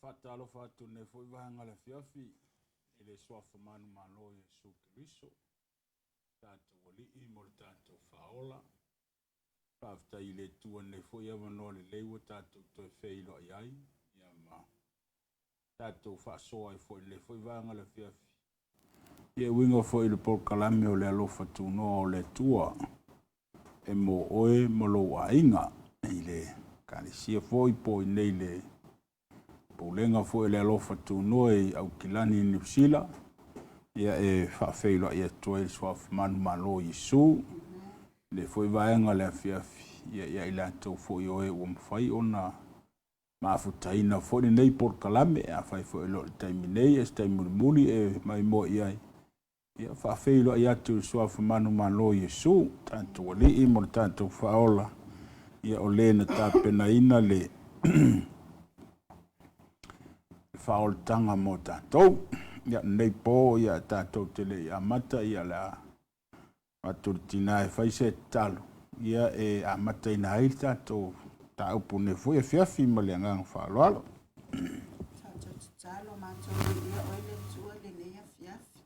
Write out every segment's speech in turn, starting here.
fatalo fatu ne foi vanga le fiafi ele swafa manu malo Yesu Kristo tatu wali imol tatu faola pafta ile tua ne foi avano le lewa tatu to feilo ai ya ma tatu fa so ai foi le foi vanga le fiafi ye wingo foi le por kalame o le alo fatu no le tua e mo oe mo lo ainga ile kalisia foi po nei le Paulenga foi le alofa tu noi au kilani ni Sila ia e fa feilo ia toi swaf man malo Yesu le foi vaenga le fiafi ia ila to foi oe o mfai ona mafutaina foi nei por kalame a fai foi lo terminei este muli e mai mo ia fa feilo ia tu swaf man malo Yesu tanto li i mo tanto faola ia olena tapena ina le faol tanga mo tātou, ia nei pō ia tātou tele ia mata ia la maturtina e whaise talo, ia e a mata ina ai tātou tā upu ne fui e fiafi ma le angang whaaloalo. Tātou talo mātou ia oile tua le nei a fiafi.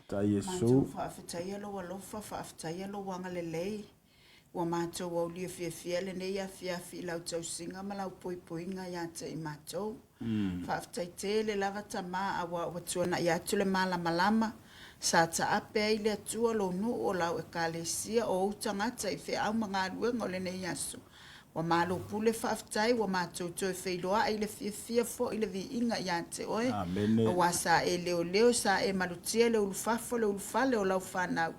Tā Yesu. Mātou whaafetai alo walofa, whaafetai alo wanga le lei, wa mātou au lia fiafia le nei a fiafi lau tau singa ma lau poipoinga ia te i mātou. Whaafetai te le lava tamā awa watuana ia tule malama sa ta ape ai le atua lo nu o lau e kālesia o utangata i whea au mga aluenga o le nei asu. Wa malo pule whaafetai wa mātou toi wheiloa ai le fiafia fo i le vi inga ia te oe. Wa sa e leo sa e marutia le ulufafo le ulufale o lau whanau.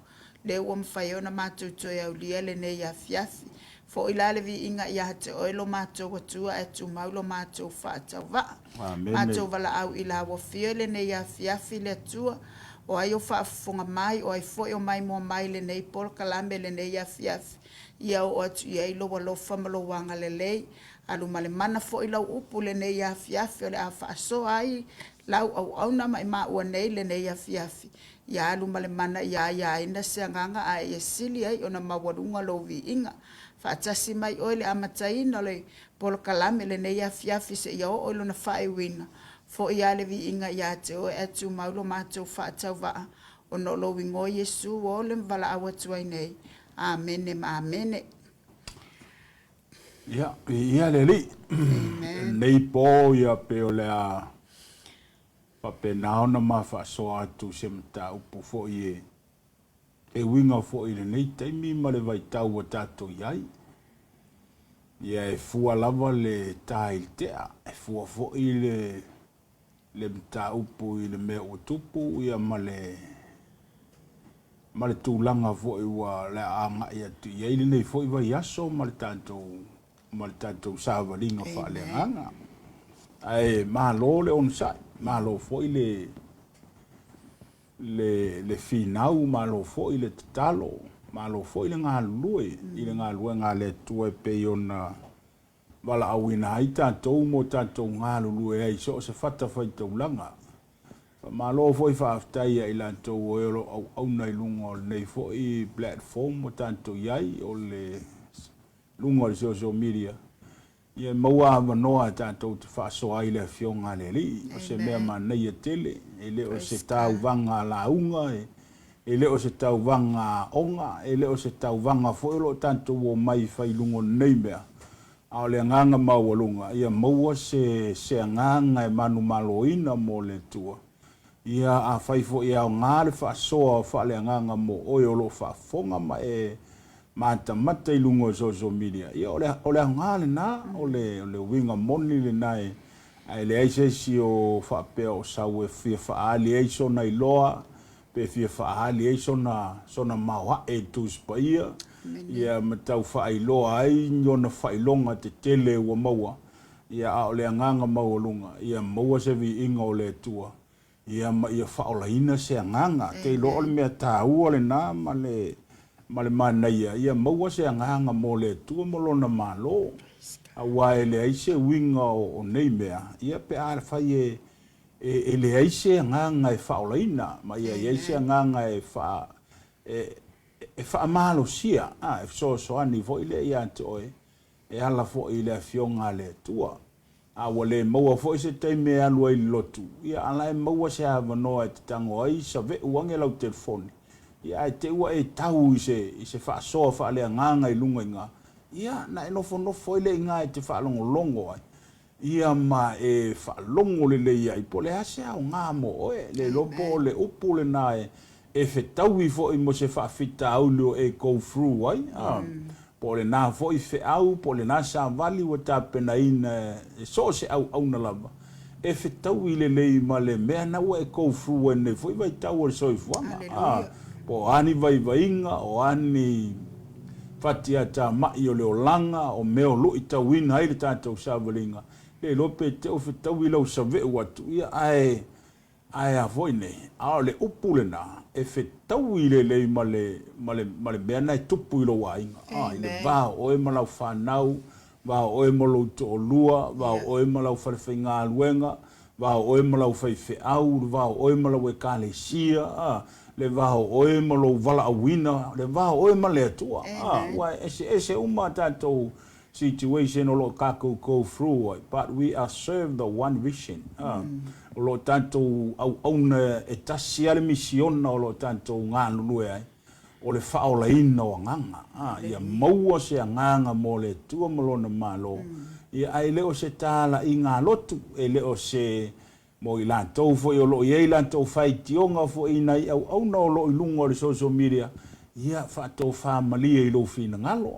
Le ua mwhaiona mātou toi au lia le nei a fiafi. Fo ilale vi inga ia te oelo mātou watua e tu maulo mātou whaatau waa. Mātou wala au ila wafio le nei a fiafi le atua. O ai o whaafunga mai o ai foi o mai mua mai le nei pol kalame le nei a fiafi. Ia o atu ia ilo walofa malo wanga le lei. Alu male mana fo ilau upu le nei a fiafi o le a whaaso ai. Lau au nama i maa ua nei le nei a fiafi. Ia alu male mana ia ina se anganga a e sili ai o na mawarunga lo vi inga. Whaatasi mai oile amataina le polo kalame le nei a fiafi se ia o oilo na whae wina. Fo ia le vi inga ia te o e tu maulo mātou whaatau waa. O no lo wingo Yesu o le mvala awatuai nei. Amene ma amene. Ia le li. Nei po ia pe o le a papenaona ma whaasoa atu se mta upu fo i e winga fo i le nei taimi ma le vai tau wa tātou iai. Ia e fua lava le tāil tea, e fua fo i le mta upu i le mea o tupu, ia ma le tūlanga fo i wa le anga i atu iai le nei fo i vai aso ma le tātou sāwaringa wha le anga. Ai malo le onsai, malo fo i le finau malo fo i le tatalo malo fo i le ngalue i le ngalue ngale tue pe ona wala awina ai tātou mo tātou ngalue ai so se fata fai taulanga malo fo i whaaftai i lantou o ero au nei lunga nei fo i platform mo tātou iai o le lunga le social media ia maua manoa tātou te whaasoa i le fionga le li, o se mea manei a tele, e le o se tau vanga launga, e le o se tau vanga onga, e le o se tau vanga foilo tātou o mai whailungo nei mea. A o le nganga maualunga, ia maua se nganga e manu maloina mo le tua. Ia a whaifo ia o ngāre whaasoa wha le nganga mo oiolo whaafonga ma mata i lungo social media. Ia o le ngale na, o le winga moni le nai, ai le aise si o whaapea o sau e fia whaali eiso na iloa, pe fia whaali eiso na maua e tūspa ia. Ia matau whaailoa ai, niona whailonga te tele ua maua. Ia a o le nganga maua lunga, ia maua se vi inga o le tua. Ia whaolaina se nganga, te ilo le mea tāua le nā ma le manaia ia maua se anganga mo le tua molona malo a wae le aise winga o nei mea ia pe a fai e le aise anganga e whaolaina ma ia aise anganga e wha malo sia e so ani vo ile ia te oe e ala fo ile fionga le tua a wale maua fo se te me alu ai lotu ia ala maua se ava no e tango ai sa ve uange lau telefoni ia te ua e tau i se fa so fa le nganga i lunga nga ia na no fo ile nga e te fa longo ai ia ma e fa longo le ia i pole ase au nga mo oe le lopo le upu le nae e fe tau i fo i mo se fa fita au lo e go through ai pole na fo i fe au pole na sa vali wa ta pena ina so se au na lava e fe tau i le ma le mea na wa e go through ne fo i vai tau so i fo po ani vai inga o ani fatia ta mai o le olanga o meo lo i tau ina ai le tātou sa valinga le lope te o fe tau i lau sa ve watu ia ai a foi ne a le upule na e fe tau i le male bena e tupu i lo wainga le va o e malau whanau va o e malau to lua va o e malau wharewhinga luenga va o e malau whaife au va o e malau e kale sia le va o e malau vala awina le va o e male atua wa ese uma tatou situation lo kako go through but we are served the one vision lo tanto au na etasia le mission lo tanto nganu ai o le fa ola ino nganga ia maua se nganga mo le tua malona malo ia ai le o se tala i ngā lotu e le o se mo i lantou fo i lo i lantou fai tionga fo i nei au na lo i lungo le social media ia fa to fa malia i lo fina ngalo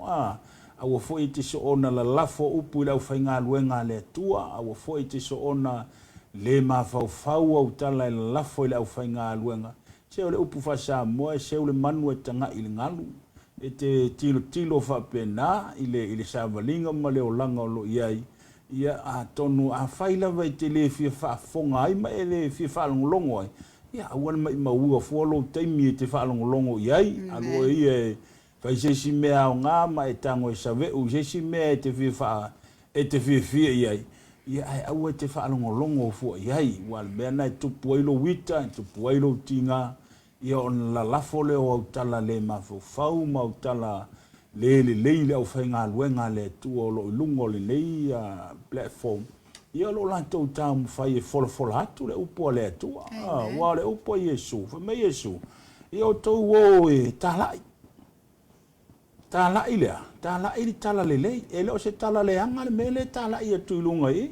au fo i te so ona la lafo upu i lau fai ngā luenga le tua au fo i te so ona le mafau au tala i lafo i lau fai ngā luenga se o le upu fa sa moe se o le manu e tanga i le ngalu e te tilo fa pena i le sa valinga ma le o langa o lo iai ia a tonu a fai lava i te le fia fa fonga ai ma e le fia fa longo ai ia awan mai maua fualo taimi e te fa longo iai alo e fai se si mea o ngā ma e tango e save u se si mea e te fia iai ia ai au e te fa longo fu iai wal mea na e tupu ai lo wita e tupu ai lo tinga ia on la lafo le o tala le mafau ma o tala le au fai ngā luenga le tua o lo lungo le nei platform ia lo lantou tamu fai e fola atu le upo le atua wa le upo Yesu fa me Yesu ia o tau o e talai lea talai li tala le lei e le o se tala le anga le mele talai atu i lunga i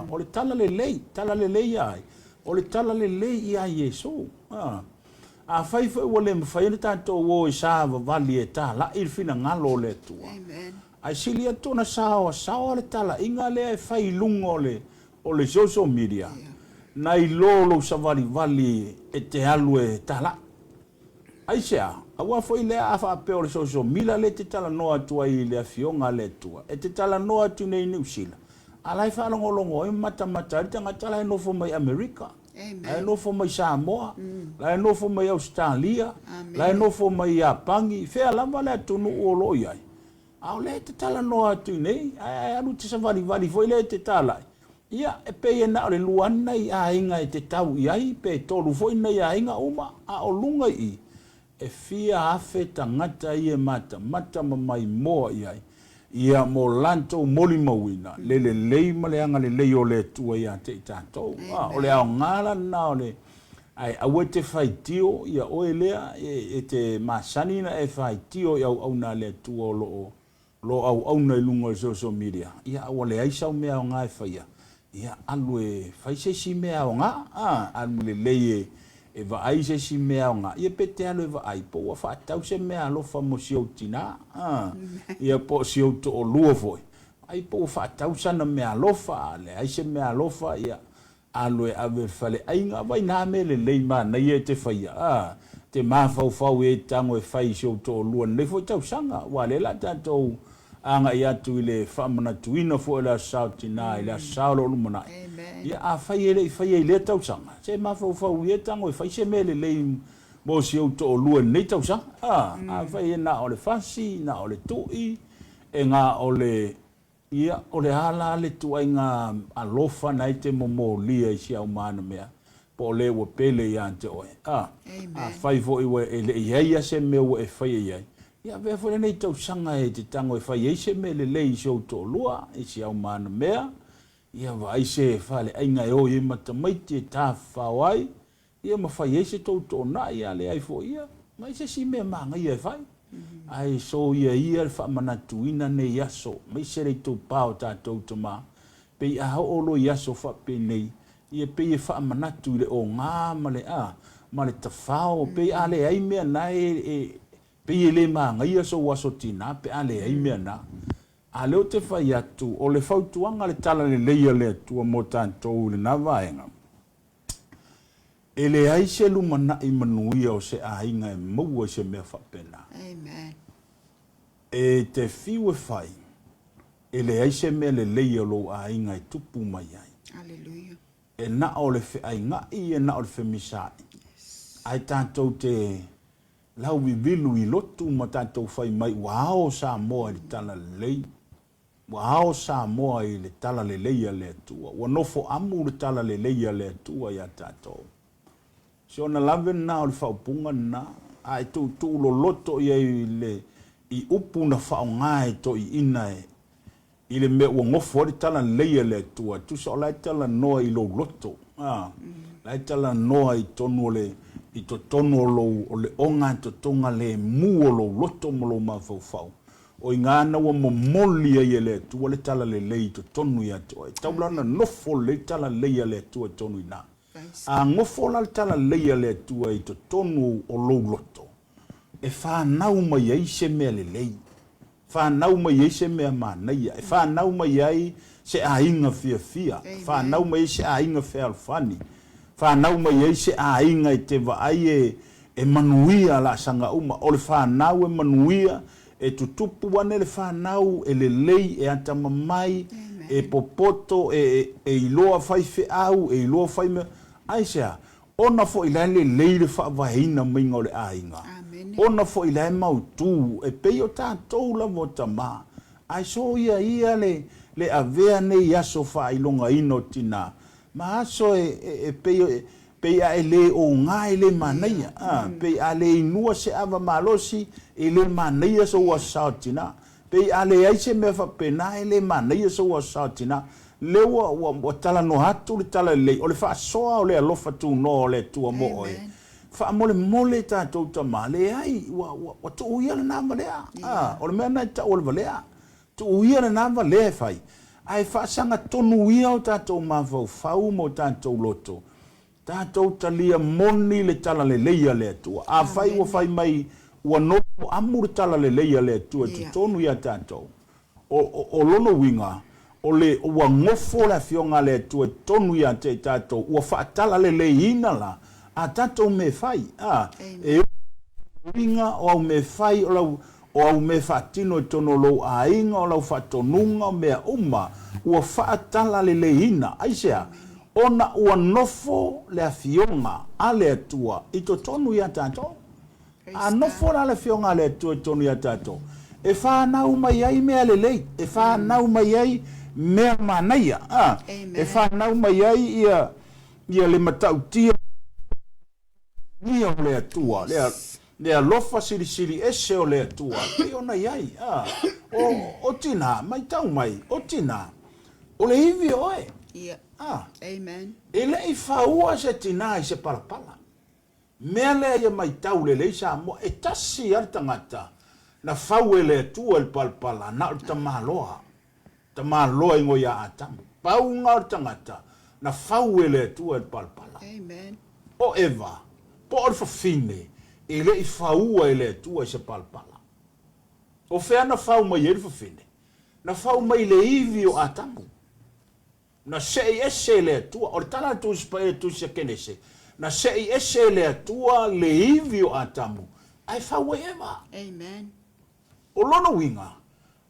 o le tala le lei ai o le tala le lei ia Yesu a fai o le mawhai ni tātou o i sāwa vali e tāla i whina ngalo le tua. Amen. Ai sili atona sāwa le tala inga le ai whai lungo o le social media. Nai lolo sa vali e te alu e tāla. Ai sea, awa foi le a wha apeo le social media le te tala noa tua i le awhionga le tua. E te tala noa tu nei New Zealand. Alai whalongolongo e mata ritanga tala e nofo mai Amerika. Lai no fo mai Samoa, lai no fo mai Australia, lai no fo mai Japangi, fea lava le tonu o lo iai. Au le te tala no atu nei, ai anu te savali foi le te tala. Ia e pe na le luana i a inga e te tau iai, pe tolu foi nei a inga uma a o lunga i. E fia afe tangata i e mata mai moa iai. Ia mo lanto moli mawina le ma le anga le o le tua ia te tātou o le ao ngala na o le ai awe te whaitio ia oe lea e te masani na e whaitio ia au na le tua lo au na ilunga social media ia awa le aisau mea o ngā e whaia ia alu e whaisesi mea o ngā alu le lei e va ai se si mea nga ia pete alo e va ai po wa fa tau se mea lo fa mo si o tina ia po si o to luo foi ai po fa tau sana mea lo fa le ai se mea lo fa ia alo e ave fale ai nga vai na me le ma na ia te fa ia te ma fa e tango e fai si o to luo le foi tau sanga wa le la tanto anga ia tu le fa mana tuina fo la sautina la saulo lumana ia a fai ele tau sanga se ma fa ia tango e fai se mele le mo si o to lua nei tau sanga a fai na o le fasi na o le tui e nga o le ia o le ala le tuai nga alofa na te mo lia si au mana mea po le wo pele ia te oe a fai fo i ele ia se me o e fai ia ia ve fo nei tau sanga e te tango e fai se mele le si o to lua e si au mana mea ia vai se fale ai ngai o ia matamaiti ta fawai ia mafai ese tau tona ia le ai fo ia mai se si me manga ia fai ai so ia fa manatuina ne yaso mai se le tu pao ta tau toma pe a o lo yaso fa pe nei ia pe fa manatu le o nga male a male ta fao pe ale ai me na pe le manga ia so waso tina pe ale ai me na a leo te whai atu, o le whautuanga le tala le leia le atua mo tātou le na vaenga. E le aise lumana i manuia o se ainga e maua se mea whapena. Amen. E te whiwe whai, e le aise mea le leia lo ainga e tupu mai ai. Hallelujah. E na o le whainga i e na o le whemisai. Ai tātou te lau vivilu i lotu ma tātou whai mai, wao sa moa le tala lei. Wao sa moa i le tala le leia le atua. Wa nofo amu le tala le leia le atua ya tātou. So na lave na o le whaupunga na, ai tu lo loto i i upu na whaongai to i ina i le me ua ngofo le tala leia le atua. Tu sa o lai tala noa i lo loto. Lai tala noa i tonu le, i to tonu o le onga to tonga le mu o lo loto mo lo mawhau. O ngana wa momoli ia le tu le tala le lei to tonu ia to e taulana nofo le tala le ia le tu tonu ina a ngofo la tala le ia le tu e to tonu o lo loto e fa nau mai ai se me le lei fa nau mai ai se me mana ia e fa nau mai ai se a inga fia fa nau mai se a inga fe alfani fa nau mai ai se a inga te va ai e manuia la sanga uma o le fa nau e manuia e tutupu wane le whanau, e le lei, e ata mamai, e popoto, e iloa whai whi au, e iloa whai mea. Aisea, ona fo ilai le lei le whaavahina minga o le ainga. Ona fo ilai mautu, e pei o tātou la vota ma. Aiso ia le avea nei aso whailonga ino tina. Ma aso pei a ele o ngā ele manaia. Pei a le inua se ava malosi, ele manaia so wa sautina. Pei a le aise me whapena ele manaia so wa sautina. Lewa wa tala no hatu le tala le, o le wha soa o le alofa tu no o le tua mo oe. Wha mole tātou tama, le ai, wa tu uia le nāma lea. O le mea nai ta o le valea. Tu uia le nāma lea whai. Ai wha sanga tonu uia o tātou mawhau, whau mo tātou loto. Tātou talia moni le tala le leia le atua. A whai wa whai mai ua nopo amu le tala le leia le atua. Tu tonu ia tātou. O lono winga, o le ua ngofo le fionga le atua tonu ia te tātou. Ua whaatala le leina la. A tātou me whai. E winga o au me whai o au me whaatino e tono lo a inga o lau whaatonunga o mea uma. Ua whaatala le leina. Aisea. Ona ua nofo le afionga a le atua i to tonu ia tātou. A nofo la le afionga a le atua i tonu ia tātou. E whanau mai ai mea le lei. E whanau mai ai mea manaia. E whanau mai ai ia le matautia nia o le atua. Lea lofa siri ese o le atua. Pei ona iai. O tina, mai tau mai. O tina. O le hivi oe. Amen. Ele i whaua se tina i se palapala. Mea lea ia mai tau le leisa mo e tasi ar tangata. Na whau e le atua il palapala. Na ur ta mahaloa. Ta mahaloa ingo ia atamu. Pau ngā ur tangata. Na whau e le atua il palapala. Amen. O eva. Po or fafine. Ele i whaua e le atua i se palapala. O whea na whau mai e le fafine. Na whau mai le iwi o atamu. Na sei ese le atua, o le tala tu spa e tu se kenese. Na sei ese le atua le iwi o atamu. Ai whaua eva. Amen. O lono winga,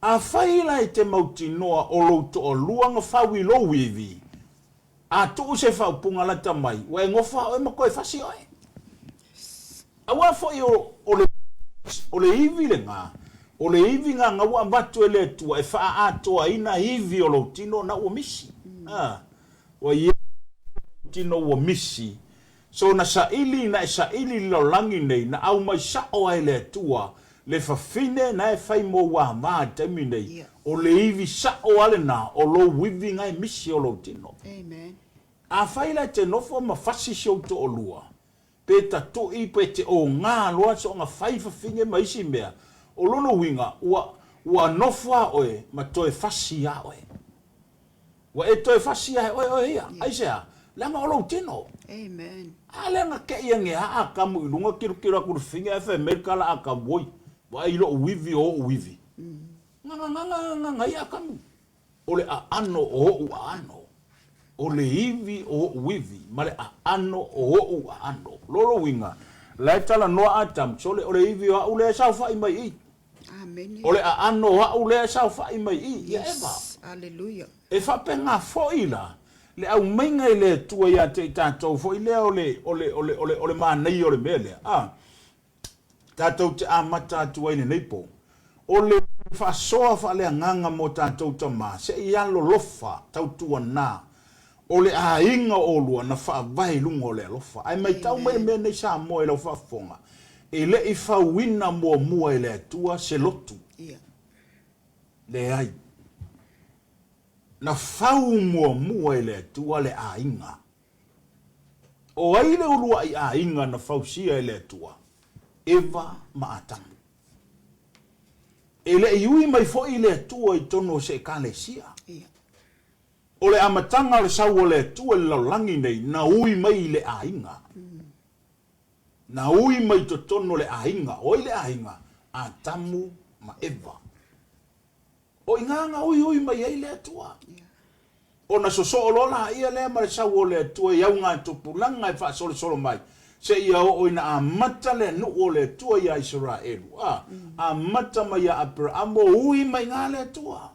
a whaila e te mautinoa o louto o luanga whaui lo iwi. A tu se whaupunga lata mai, wa e ngofa o e mako e whasi oe. A wa fwoi o le iwi le ngā. O le iwi ngā ngā watu e le atua, e wha atoa ina iwi o loutino na ua misi. Wa ia tino wa misi. So na saili lo langi nei na au mai sao ai le tua le fafine na e fai mo wa ma taimi nei Yeah. o le ivi sa o ale na o lo wivi ngai misi o lo tino Amen. a fai la te nofo ma fasi show to o lua pe ta to i pe te o ngā loa so ngā fai fafine ma isi mea o lono winga ua nofo a oe ma toe fasi a oe wa e toe fasi a oe oe ia aisea langa o lo tino Amen. ale nga ke ia nge a ka mu lunga kiru ku finga fa America la ka boy wa ilo wivi o wivi nga ia ka mu ole a ano o u ano ole ivi o wivi male a ano o u ano lolo winga la tala no atam chole ole ivi o ule sa fa mai i Amen. ole a ano wa ule sa fa mai i ya eva Yes. Hallelujah. e fa penga fo ila le au mainga le tua ia te tātou fo i lea ole mānei ole mele. Tātou te amata atua ine neipo. Ole whasoa wha lea nganga mo tātou ta mā. Se i alo lofa tau tua nā. Ole a inga o lua na wha vai lunga o lea lofa. Ai mai tau mai mea nei sa mo e lau whafonga. E le i whawina mua e lea tua se lotu. Yeah. Le ai. Na fau mua e le tua le a inga. O ai le urua i a inga na fau sia e le tua. Eva maatamu. E le iui mai fo i le tua i tono se ka le sia. Yeah. O le amatanga le sau o le tua le laulangi nei, na ui mai le a inga. Na ui mai to tono le a inga, o i le a inga, a tamu ma Eva. O inganga ui mai ai le tua. Yeah. O na so lola ia le ma sa o le tua ia nga tupulanga e fa solo mai. Se ia o ina a mata le no o le tua ia Israel. A mata mai a Abraham ui mai nga le tua.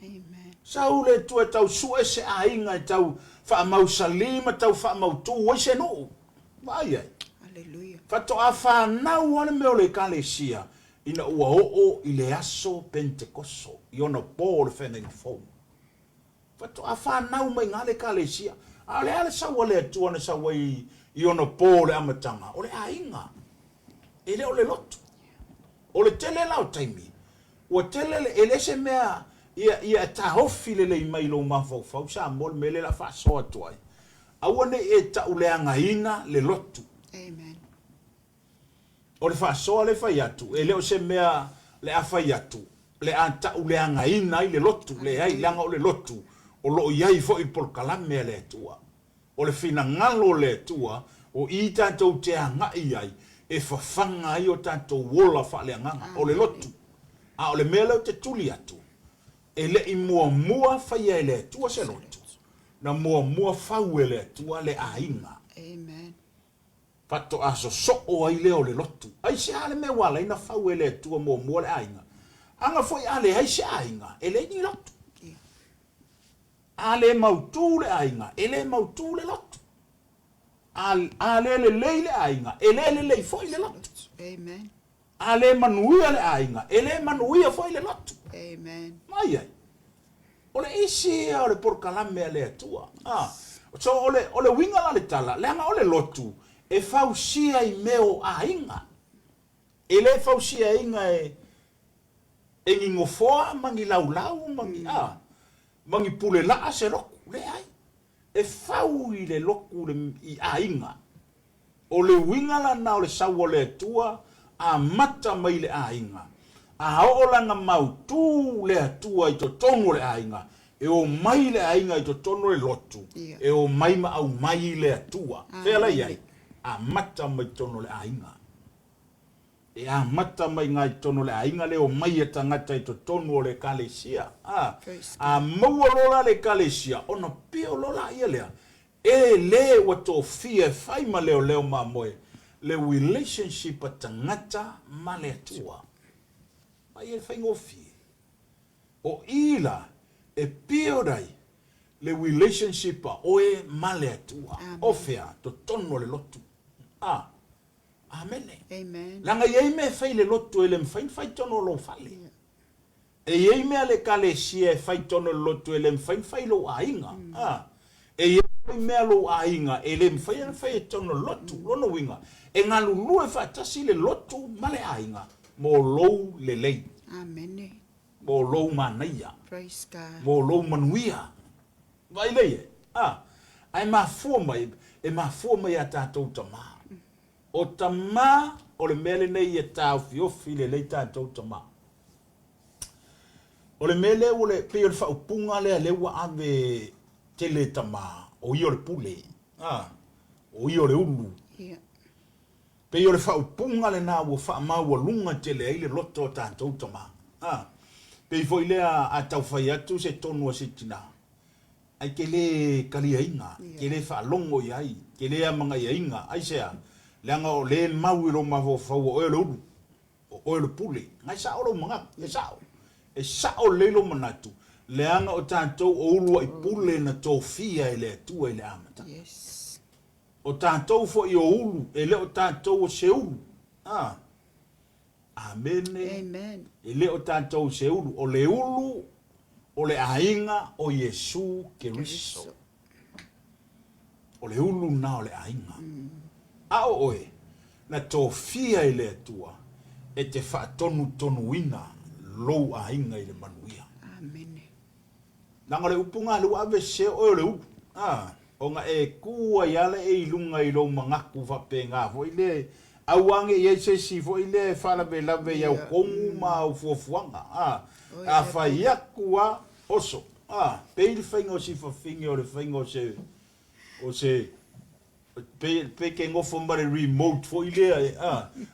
Amen. Sa o le tua tau sue se a inga tau fa mau salima tau fa mau tu o se no. Vai ai. Hallelujah. Fa to a fa na o le me o le kalesia ina ua o i le aso Pentekoso. Iona Paul feneng fo. Fato a whanau mai ngā le kalesia. A le ale sawa le atua na sawa i ona pō le amatanga. O le a inga. E le o le lotu. O le tele lau taimi. O tele le ele se mea ia tahofi le i mai lo mawhau sa mol me le la whasoa tuai. Awane e ta uleanga ina le lotu. Amen. O le whasoa le whai atu. E le o se mea le a whai atu. Le a ta uleanga ina i le lotu. Le ai langa o le lotu. O lo iai fo i por kalame le tua. O le fina ngalo le tua, o i tātou te angai ai, e whawhanga ai o tātou wola wha le nganga, o le lotu. A o le mele o te tuli atu. E le i mua whai e le tua se lotu. Na mua whau e le tua le ainga. Amen. Pato aso so o ai le o le lotu. Ai se ale me wala ina whau e le tua mua le ainga. Anga foi ale ai se ainga, e le ni lotu. Ale mautu le ainga, ele mautu le lotu. Ale le leile ainga, ele le foi le lotu. Amen. Ale manuia le ainga, ele manuia foi le lotu. Amen. Mai ai. Ole isi ole por kalame le tua. So ole winga la le tala, le anga ole lotu. E fausia I meo ainga. Ele fausia inga e ngingofoa mangi laulau mangi mangi pule la se loku le ai. E fau I le loku le I ainga. O le winga la na o le sau o le tua a mata mai le ainga. A oolanga mautu le atua I to tongo le ainga. E o mai le ainga I to tono le lotu. Yeah. E o mai ma au mai le atua. Fela iai. A mata mai tono le ainga. E a mata mai ngai tono le ainga le o mai e tangata I to tono le kalesia. A maua lola le kalesia. Ona pio lola ia lea. E le wa to fia fai ma leo ma moe. Le relationship a tangata ma le atua. Ai e fai ngofi. O ila e pio dai le relationship a oe ma le atua. Ofea to tono le lotu. Amen. Amen. Langa yei me fai le lotu ele fai tono lo fale. E yei me ale kalesia fai tono lotu ele fai lo ainga. E yei me lo ainga ele fai tono lotu lono winga. E ngalu lue fa tasi le lotu male ainga mo lou lelei Amen. mo lou manaia Praise God. mo lou manuia vai lei ai mafua mai e mafua mai a tatou tamā o tamā o le mele nei e taofiofi lelei tatou tamā o le mele o le pei o le whaupunga lea lewa ave tele tamā o i o le pule o i o le ulu Yeah. pei o le whaupunga le nā ua whaamau a lunga tele ai le loto o tātou tamā pei foi lea a tau whai atu se tonu a sitina ai ke le kalia inga ke le whaalongo i ai ke le amanga i inga ai sea leanga o le mau i lo mafo fau o e le ulu o e le pule ngai sa o lo manga e sa o le lo manatu leanga o tātou o ulua i pule na tōwhia i le atua i le amata Yes. o tātou fo i o ulu e le o tātou o se ulu amene Amen. e le o tātou se ulu o le ulu o le ainga o Yesu Keriso o le ulu na o le ainga a o oe na tōwhia i le atua e te whaatonu tonu ina lou ainga i le manuia Amen. nanga le upunga lu ave se o le upu o nga e kua yale e ilunga i lo mangaku whapenga fo i le auange i se si fo i le whala be lave iau kongu ma u fuafuanga a whai akua oso pe le whainga o si whawhingi o le whainga o se pe ke ngofo mare remote fo i le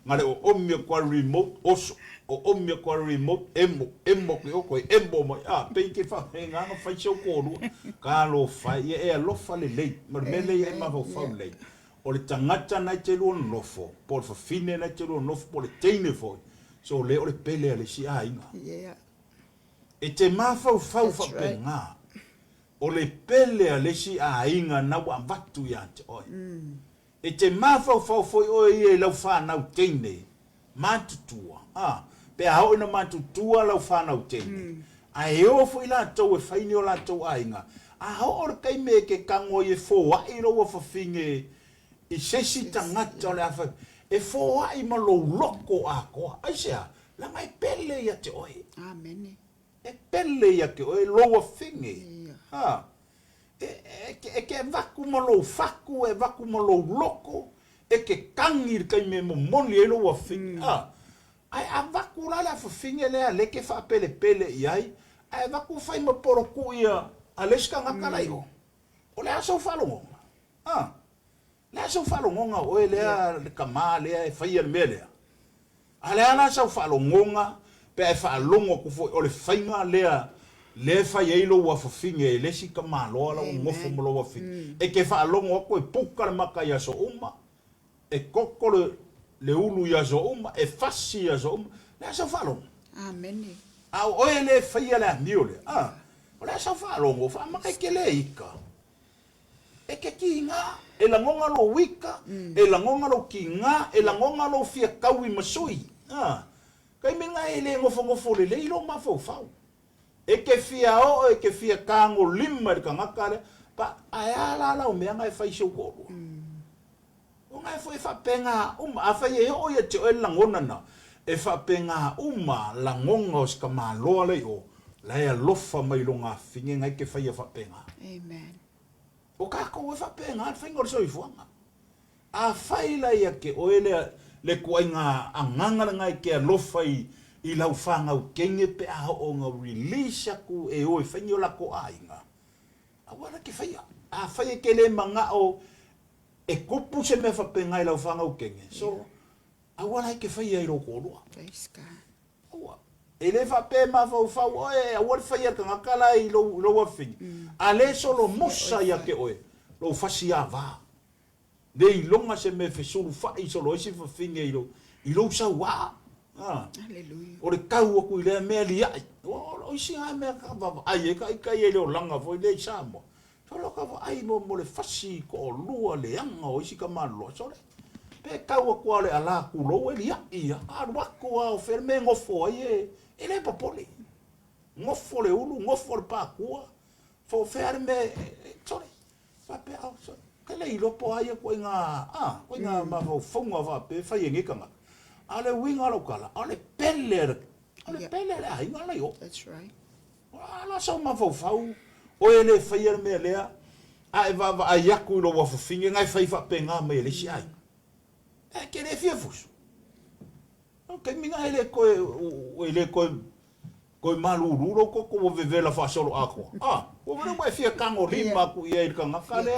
ngare o omia kwa remote oso o omia kwa remote emo ke o koe emo mai pe ke whapenga nga whai seo kōrua ka lo whai e alofa le lei marmele e maho whau lei o le tangata nai te luon lofo po le whawhine nai te luon lofo po le teine fo so le o le pele le si ainga Yeah. e te mawhau whau That's whapenga o le pele le si ainga na wa vatu ya te oi e te mawhau whau foi o e lau whanau teine matutua pe hao ina matutua lau whanau teine a e o foi la tau e whaini o la tau ainga a hao o kai me ke kango e fōa i roa whawhinge i sesi tangata o le awha e fōa i ma lo loko a koa ai sea la mai pele ia te oi Amen. e pele ia ke oi loa whinge Yeah. e ke vaku ma lo faku e vaku ma lo loko e ke kangi kai me mo moni e loa whinge ai a vaku la la whinge lea leke wha pele pele i ai ai vaku whai ma poroku ia a leska ngakalai o le aso whalongonga le aso whalongonga o e lea le kama lea e whai al melea a lea la aso whalongonga pe e whalongo kufo o le whainga lea le whai eilo wa whawhinge e lesi ka māloa la o ngofo mo lo wa whinge e ke whalongo ako e puka le maka i aso uma e koko le ulu i aso uma e fasi i aso uma le aso whalongo Amen. a o e le whai ale a miole o le aso whalongo whamaka ke le ika e ke ki ngā e la ngonga lo wika e la ngonga lo ki ngā e la ngonga lo fia kaui masui kai me ngā e le ngofo le le ilo mafau fau e ke fia o e ke fia kango lima i ka ngakare pa ai ala la o mea ngai whai seo kōrua o ngai whai whapenga a whai e o ia te o e langona na e whapenga la ngonga o ska mā loa lei o lai a lofa mai lo ngā whinge ngai ke whai a whapenga Amen. o kako e whapenga a whainga o soi fuanga a whai lai a ke o e le kua ngā anganga ngai ke a lofa i lau whangau kenge pe a o ngā release aku e o e whaingi o lako ainga. A wala ke whaia. A whaia ke le manga o e kupu se me whapenga i lau whangau kenge. So, a wala ke whaia i roko orua. Praise God. Oa. E le whape ma whau whau oe, a wala whaia ka ngakala i lo whingi. A le solo mosa ia ke oe, lo whasi a wā. Nei longa se me whesuru whai solo isi whingi i lo sa wā. Hallelujah. O le kau aku i lea mea li ai. O isi ai mea ka wawa. Ai e kai e leo langa fo i lea Samoa. So lo ka wa ai mo le fasi ko o lua le anga o isi ka malo. So le. Pe kau aku ale ala kulo e li ai. Aru aku a o fer me ngofo ai e. E le papole. Ngofo le ulu, ngofo le pakua. Fo fer me. So le. Pape au. Ke le ilopo ai e ko inga. Ko inga ma fonga wa pe fai e ngikanga. ale winga lo kala, ale pele ai ngala yo. That's right. Ala so ma fau. O ele faia me lea. A va a yaku lo wa finga ngai fa penga me le si ai. E ke le fiefus. Ok, minga ele ko maluru ko vevela fa solo ako. O vero mai fia kango lima ku ia kanga kale.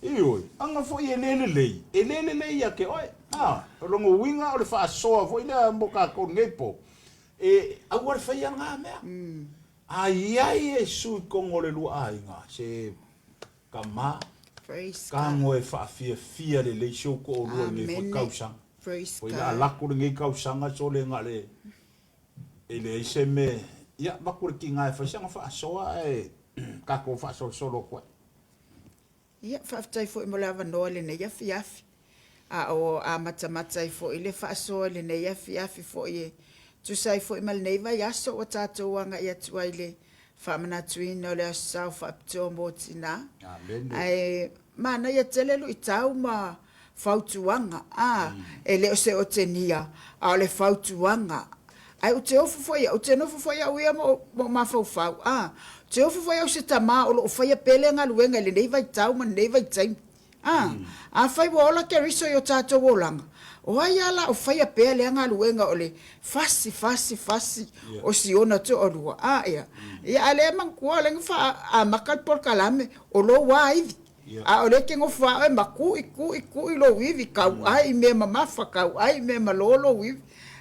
Iyo, anga fo elele lei. Elele lei ya ke oi. Longo winga o le fa so fo ile mboka ko ngepo. Agora fa ia nga me. Ai su kongo le lu ai nga se kama. Praise Kango e fa fia le le show ko lu ni fa kausa. Praise God. Ila la ko ngi kausanga so le ngale. Ele se me ya bakuri ki ngai fa sanga fa so ai ka ko fa so solo ko. Ia whaftai fo i mo lava noa le nei afi afi. O a matamata i fo i le whaasoa le nei afi afi fo i e. Tu sai fo i mal nei vai aso o tātou anga i atua i le whamana tuina o le asau whaapitoa mō tina. Amen. Ai mana ia telelu i tau ma whautuanga. E le o se o te nia a o le whautuanga. Ai o te ofu foi, o te nofu foi au ia mo mafau fau. Te ofu foi au se tama o lo foi a pele nga luenga le nei vai tau man nei vai taim. A fai wo ola ke riso yo tato wo langa. O ai ala o fai a pele nga luenga o le fasi o si ona te o lua. Ia. Ia ale man kua le fa a makal por kalame o lo wa ivi. A o le ke ngo fa e maku i lo wivi kau ai me mamafa kau ai me malolo wivi.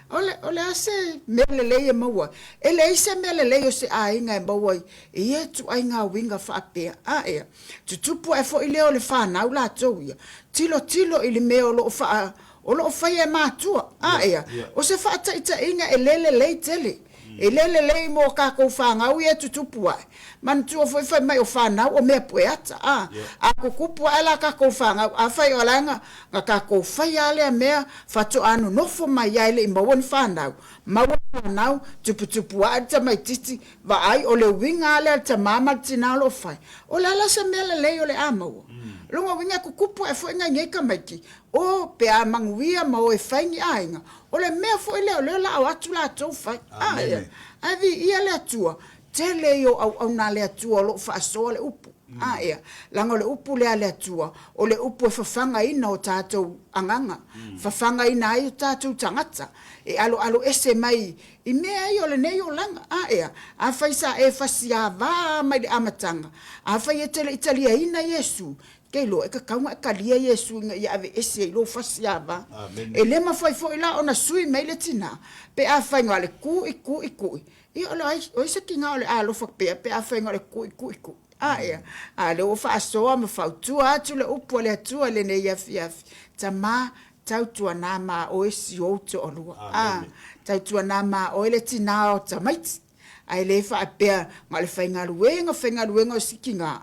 Ole ase melelei e maua. Ele ise melelei o se ainga e maua i e tu ainga winga whaapea. Ea. Tutupu e fo i leo le whanau la tau ia. Tilo ili meo lo wha o lo whai e mātua. Ea. O se whaataita inga e lelelei tele. E lelelei mo kako whangau i e tutupu ai. Man tua foi mai o whanau o mea pue ata. A kukupu ala kako whangau. A whai o langa nga kako whai ale a mea whato anu nofo mai aile i mawan whanau. Mawan whanau tupu a ta mai titi wa ai o le winga ale a ta mama tina lo whai. O le ala se mele lei o le amaua. Lunga winga kukupu e fo inga ngeka maiki. O pe a manguia ma o e whaingi ainga. O le mea fo ile o leo la o atu la tau whai. Avi ia le atua. Tele yo au na le atua lo fa so le upu. Ea. Langa le upu le atua. O le upu e fafanga ina o tātou anganga. Fafanga ina ai o tātou tangata. E alo ese mai. I mea i o le nei o langa. Ea. A fai sa e fasia va mai le amatanga. A fai e tele italia ina Yesu. Kei lo e ka kaunga e ka lia Yesu i ave ese i lo fasia va. E le ma fai fo ila ona sui mai le tina. Pe a fai ngale kui. I o isa ki ngā o le alofa pe a whainga le kui. Ea, a le o whaasoa ma whautua atu le upu le atua le nei afi. Ta mā tautua nā mā o esi o te olua. Tautua nā mā o ele tina o ta maiti. Ai le whaapea ma le whainga luenga o sikinga.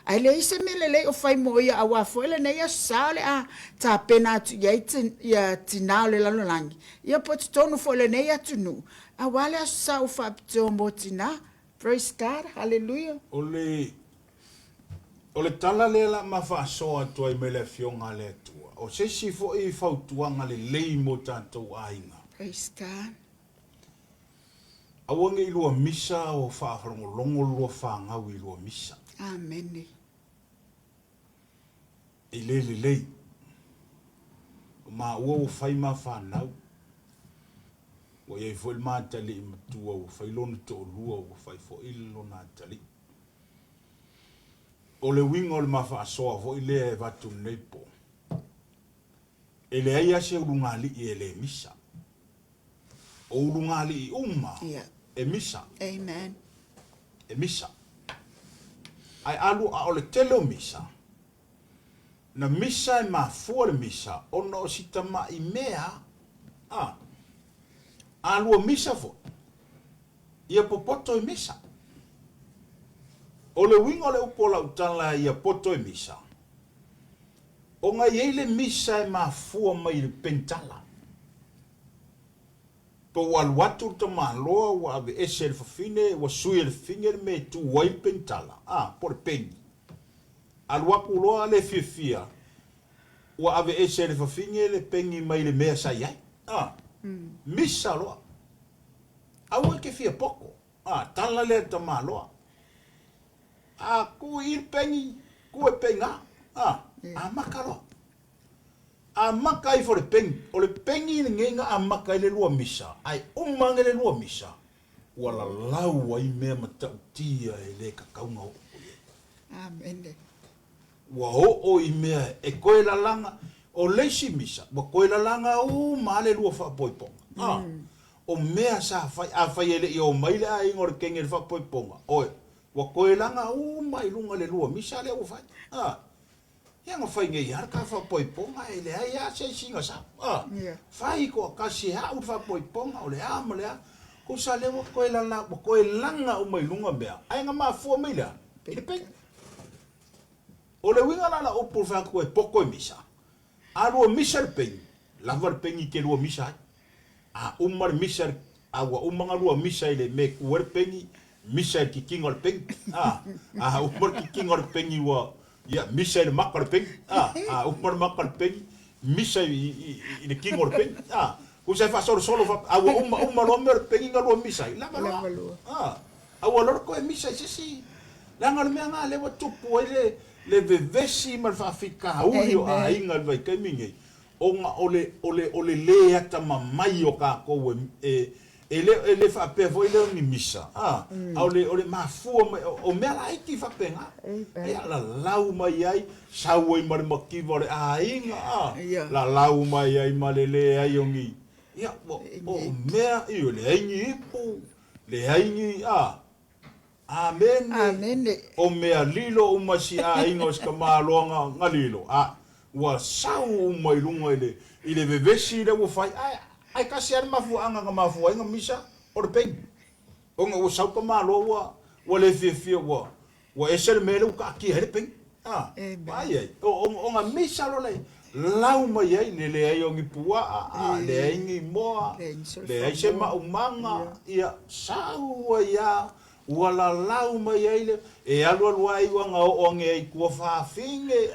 Ai le isa mele le o whai mo ia a wafo ele nei a sale a ta pena atu ia tina o le lalolangi. Ia poti tonu fo le nei atu nu. A wale a sa o whaapitoa mo tina. Praise God, hallelujah. O le tala le la ma whaasoa tua i mele fionga le tua. O se si fo i whautuanga le lei mo tātou ainga. Praise God. Awange i lua misa o whaafalongo longo lua whaangau i lua misa. Amen. I lei. Ma ua o whaima whanau. O iei fo il mātali i matua o whailona to o lua o whai fo ilona tali. O le winga o le mawhaasoa fo i lea e watu neipo. E le aia se urungali i e le misa. O urungali i uma. E misa. Amen. E misa. Ai alu a o le tele o misa. Na misa e mafua le misa. Ona o sitama i mea. Alu o misa fo. Ia popoto i misa. O le winga o le upola utala ia poto i misa. O nga iei misa e mafua mai le pentala. Po waluatu ta maloa wa ave ese le fafine wa sui le finger me tu wai pentala. Po le pengi. Aluaku loa le fia. Wa ave ese le fafine le pengi mai le mea sa iai. misa loa aua ke fia poko tala le tama loa ku il pengi ku e penga maka loa maka i for pengi o le pengi ngenga maka le lua misa ai umanga le lua misa wala lau ai mea matautia e le kakaunga o Amen. wa o i mea e koe la langa o leisi misa wa koe la langa male lua fa poiponga o mea sa fai ele i o maile a ingor kenge fa poiponga oi wa koe langa mai lunga le lua misa le o fai ia nga fai ngai har ka fa poiponga ele ai a se singa sa fai ko kasi ha u fa poiponga o le a male ko sa le wa koe langa o mai lunga mea ai nga ma fu maile ele pe o le winga la o por fa ko e poko e misa alo misa le pengi lava le pengi ke lua misa umar misa awa umanga lua misa ile me ku le pengi misa ki kinga le pengi umar ki kinga le pengi wa ya misa le makka le pengi umar makka le pengi misa i le kinga le pengi ku sa fa solo fa awa umar lo mer pengi lua misa lava lua awa lo ko e misa si langa le mea le wa tupu le vevesi mal fa fika uli o ainga vai kai mingi onga ole le ata mamai o ka ko ele fa pe voi le ni misa ole mafu o me la iti fa penga la lau mai ai sau i mar makiva le ainga la lau mai ai malele ai ongi ya o me i le aingi pu le aingi Amen. Amen. O mea lilo umasi inga ska malonga ngalilo. Wa sau mai lunga ile vevesi le wo fai. Ai kasi ar mafu anga mafu inga misa or peng. Onga wo sau ka malo wa le fie wa esel mele ka ki hele peng. Ai onga misa lo le lau mai ai le ai ongi pua le ai ngi moa le ai se ma umanga ia sau ya wala lau mai aile e alu ai wanga o nge ai kua fafinge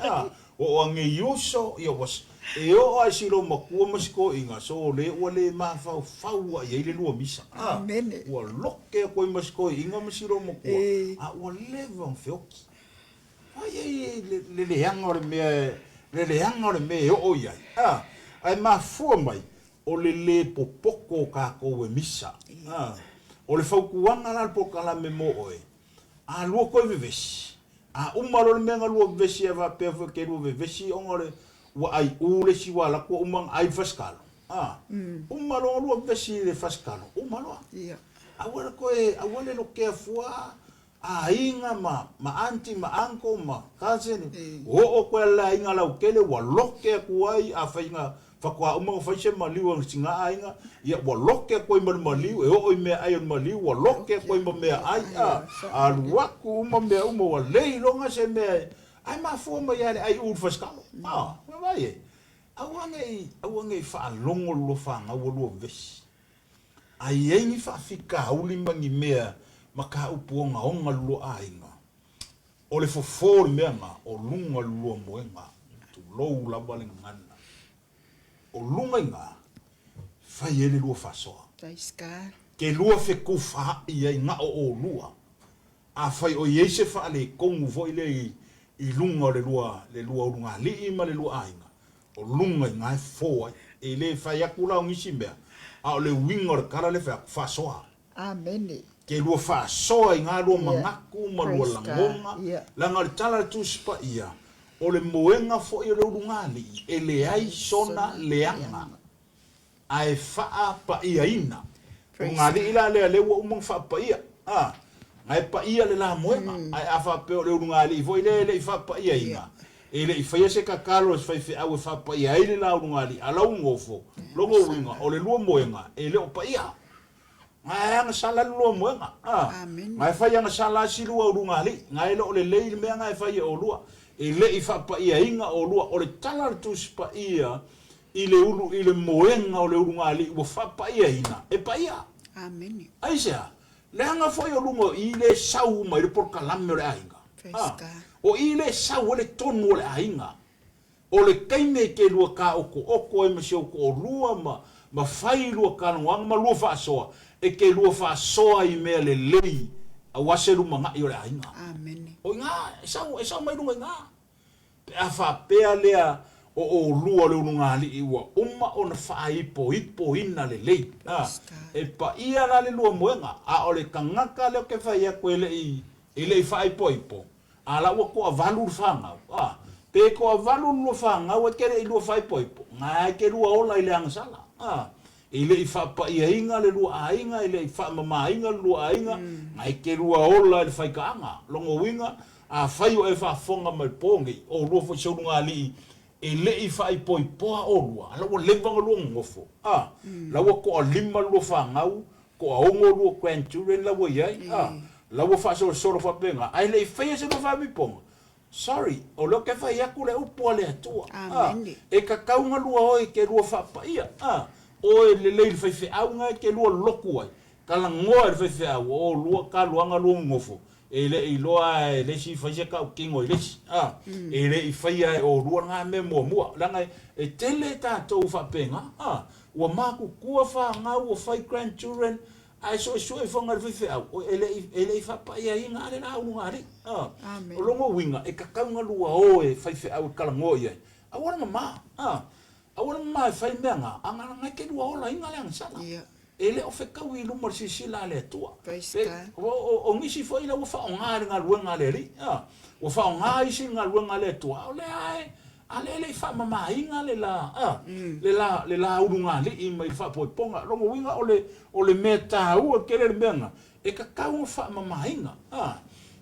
o nge yuso ia was e o ai silo makua masiko inga so le wale ma fau ai le lua misa wa loke ko masiko inga masiro makua wa levon feoki ai le hangor me o ia ai ma fu mai o le popoko ka ko e misa o le faukuanga la po kala me mo oe lua ko vevesi umalo le menga lua vevesi ava pe ke lua vevesi ongore wa ai ule si wala ko umang ai faskalo umalo lua vevesi le faskalo umalo awale ko awale lo ke fua inga ma anti ma anko ma cousin o ko la inga la ukele wa loke kuai afainga fakwa umang faise maliu singa ainga ia wa loke ko maliu e o me ai maliu wa loke ko me ai alwaku me wa leilonga se me ai ma fo me ai u faskalo vai awange fa longo lo fa nga wo lo ves ai engi fa fika uli mangi mea maka upuonga onga lo ainga o le fo me nga o lunga lo moenga tu lo la balengana o lunga inga fai ele lua fasoa ke lua fe kufa ia inga o lua fai o yese fa le kongu foi le i lunga le lua lunga li ima le lua ainga o lunga inga fo e le fai akula ngisi mea o le wingor kala le fasoa amen ke lua fasoa inga lua mangaku ma lua langonga langa le tala tu spa ia o le moenga fo i le urungali e le ai sona leanga ai faa pa ia ina o ngali ila le wa umang fa pa ia ai pa ia le la moenga ai afa pe o le urungali fo i le fa pa ia ina e le fa se ka Carlos fa fe au fa pa ia ile la urungali ala un ngofo logo winga o le lua moenga e le o pa ia ai nga sala lua moenga ai fa ia nga sala si lua urungali ngai lo le le me ngai fa ia o lua e le i fa pa ia inga o lua o le tala tu pa ia i le moenga o le urungali o fa pa ia ina e pa ia amen aisa le anga foi o lungo i le sau mai le por kalame le ainga o i le sau le tonu le ainga o le kaime ke lua ka oko e masio ko lua ma fai lua kalawanga ma lua faasoa e ke lua faasoa i mea le lei a wase luma ngai o le ainga Amen. o nga e sau mai lunga nga pe a whapea lea o lua le ununga li iwa uma o na whaipo ipo ina le lei e pa ia na le lua moenga a o le kangaka leo ke whai a koe le i le whaipo ipo a la ua ko a valu whangau pe ko a valu lua whangau e kere i lua whaipo ipo nga e ke lua ola i le angasala i le i whapa ia inga le lua a inga i le i whamama inga le lua a inga nga e ke lua ola i le whaikaanga longo winga a whai o e whafonga mai pongi o lua fo saurunga li e le i whai poi poa o lua ala ua lewanga lua ngofo laua ko a lima lua whangau ko a ongo lua grandchildren laua iai laua whaasoro soro whapenga ai le i whaia se lua whamiponga sorry o leo ke whai aku le upo le atua e ka kaunga lua oi ke lua whapaia o e le leil whai aunga ke lua loku ai kala ngoa e whai au o lua ka luanga lua ngofo e le i loa e le si whaisia ka o kingo i le si e le i whaia o lua ngā me mua mua langa e tele tātou whapenga ua māku kua wha ngau o whai grandchildren ai so e whanga rewhi au o e le i whapaia i ngā re nā unu ngā re o longo winga e kakaunga lua o e whai au e kala ngoi ai a waranga mā a waranga mā e whai mea ngā a ngā ngai ke lua ola i ngā le angsana ele o fekau i luma sisila le tua o ngisi foi la ufa onga nga luenga le ri o fa onga isi nga luenga le tua o le ai ale le fa mama inga le la urunga le i mai fa po ponga lo winga o le meta u ke le benga e ka ka u fa mama inga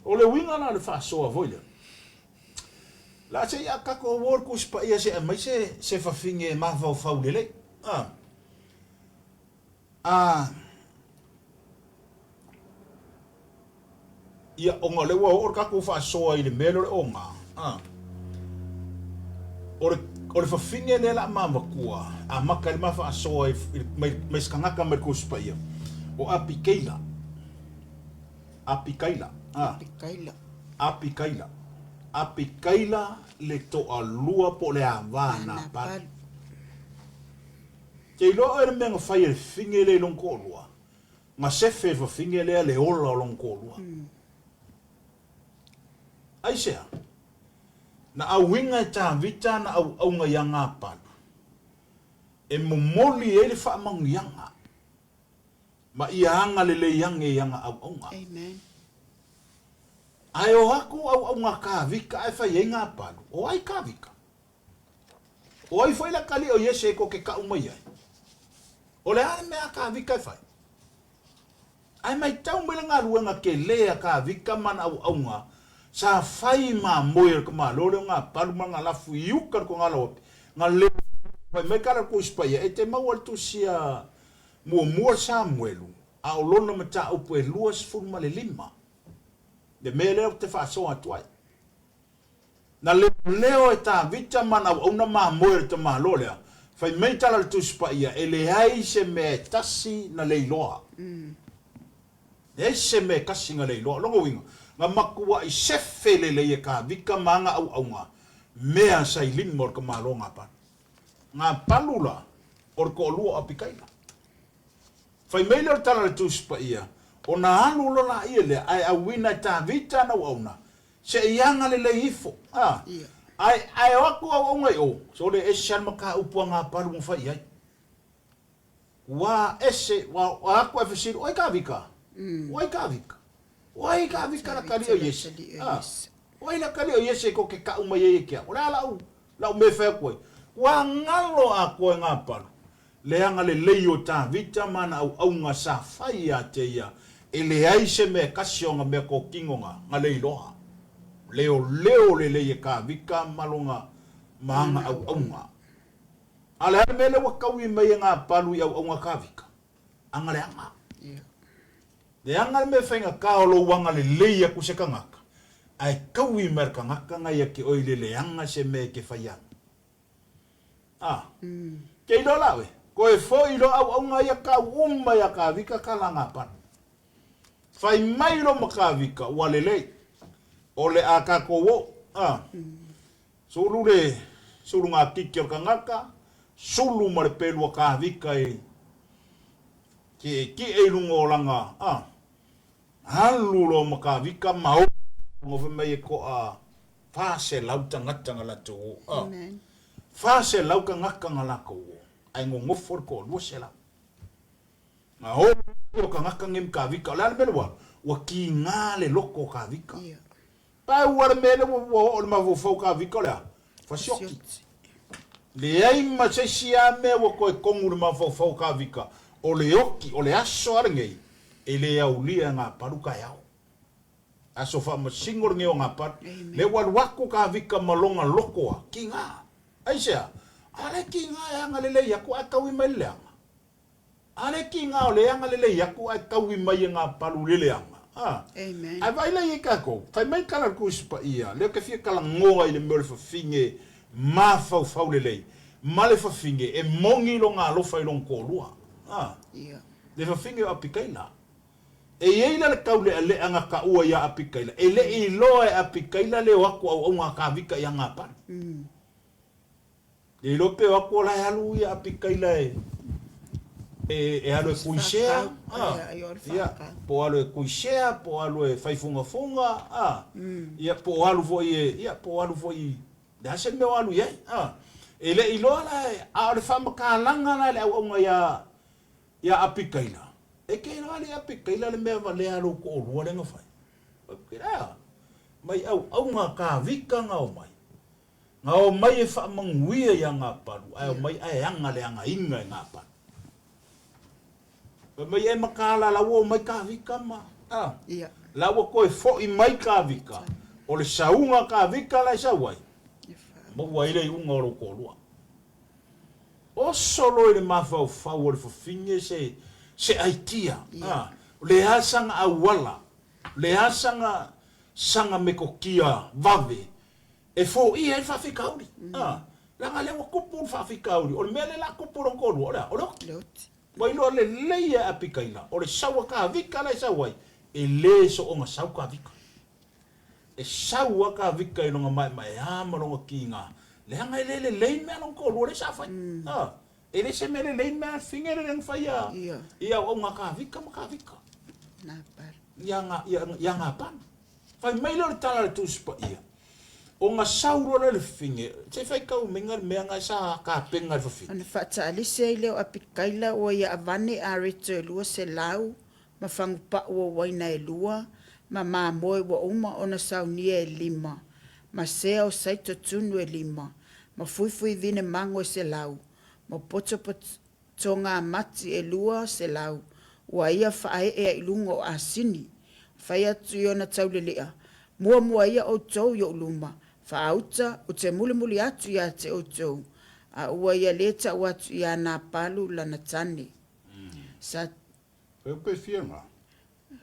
o le winga na le fa so avoida la se ya ka ko workus pa ia se mai se fa finge ma va fa le ia onga le wa or ka ko fa soa i le melo le onga or fa finge le la mama kua a maka le ma fa soa i mai skanga ka me ko spa ia o apikaila le to a lua po le avana pa ke lo e menga fai finge le long kolua ma se fe fa finge le ola long kolua ai se na a winga ta vita na au nga yanga pa e momoli e le fa mang yanga ma ia anga le yanga au amen ai o aku au nga ka vika e fa yenga pa o ai ka vika o ai foi la kali o yese ko ke ka umai o le ane mea ka vika e whai. Ai mai tau mele ngā ruenga ke lea ka vika mana au nga sa whai mā moe ka mā lore ngā paruma ngā lafu iuka ko ngā laopi. Ngā lea mai mai kara ko ispaia e te mau altu sia mua Samuelu a o lona mata upu e luas furuma le lima. De me leo te whaasoa tuai. Na leo e tā vita mana au na mā moe te mā lorea. Fai mei tala le tuspa ia, e le ai se me tasi na leiloa. E se me kasi nga leiloa, longo winga. Nga makua i sefe le leie ka, vika maanga au nga, mea sa i lima orka malo nga pan. Nga palula, orka o lua apikaina. Fai mei leo tala le tuspa ia, o na anu lola ia le, ai awina ta vita na wauna, se ianga le leifo. Ai aku au ngai o so le ese maka upua nga paru mo fai ai wa ese wa aku afisi oi ka vika na kali o yes oi na kali o yes ko ke ka uma ye ke ora la me fa ko wa ngalo aku nga paru le anga le leio ta vita mana au nga sa fai ate ia ele ai se me kasionga me ko kingonga nga leiloa leo le ka vika malonga manga au nga ala mele wa kawi mai nga palu au nga ka vika anga le anga le anga me fenga ka lo wanga le ya kusekanga ai kawi merka ngaka nga ya ki oile le anga se me ke faya ke do lawe ko e fo ilo au nga ya ka umma ya ka vika kala nga pan fai mai lo makavika walele ole aka ko wo sulu ngā kiki o kangaka sulu ma le pelua ka vika ki e lungo langa halu lo ma ka vika mau ngofe mai ko a fase lauta ngatanga la tu Amen. fase lauka ngaka ngala ko ai ngofo ko lo sela na ho ka ngaka ngim ka vika la belwa wa ki ngale loko ka vika Ia. pa war mele wo ma vo fo ka vika la fa shoki le ai ma se sia me wo ko kongu ma fo ka vika o le oki o le aso arngei e le au lia nga paruka yao aso fa ma singor nge o nga pat le wal wako ka vika malonga lokoa ki nga aisha ale ki nga ya nga le ya ko akawi mele ale ki nga le ya nga le ya ko akawi mai nga palu le ya Amen. ai vai le ka ko fai mai kala ku spa ia le ka fia kala ngoa ile mel fa finge ma fa fa le male fa finge e mongi lo nga lo fa lo ko lua Ia. le fa finge apikaila e yeila le kaule ale anga ka ua ya apikaila e le I loe apikaila le wako au nga ka vika ya ngapa e lo pe wako la halu ya apikaila e alo e kuishea ya po alo e kuishea po alo e faifunga funga ya po alo foi ya po alo foi da se me alo ye e le I loa la a le fama ka langa la le au nga ya apikaila e ke no ale apikaila le mea le alo ko o lua lenga fai kira mai au nga ka vika nga o mai e fa manguia ya nga paru ai mai ai anga le anga inga nga paru mai e makala la wo mai ka vika ma Ia. la wo ko e fo I mai ka vika o le saunga ka vika la sa wai mo wai le unga o ko lua o solo le mafau fau le fofinge se aitia le asanga awala le asanga sanga mekokia vave e fo I e fa fikauri la ngale wo kupu fa fikauri o mele la kupu ro ko ora ora mai lo le leia apikaila o le sawa ka vika la sawai e le so o nga sawa ka vika e sawa ka vika I longa mai ama longa kinga le anga le me long ko le sa fa e le se mele le me fingere le fa ya ia o nga ka vika ma ka vika Na par. ya nga pan fa mai lo tala tu spa ia o nga sauro le finge se fai ka o menga me nga sa ka penga fo fi Ana whaatali se I leo apikaila o ia avane a reto e lua se lau, ma whangu pa ua waina e lua, ma moe wa uma ona saunia e lima, ma sea o saito tunu e lima, ma fuifui vine mango e se lau, ma poto tonga mati e lua se lau, ua ia whae e ilunga o asini, whai atu i ona taulelea, mua ia o tau yo luma, whaauta o te muli atu ia te o tau, a ua ia leta watu ia nā palu lana tane. Sa pe fianga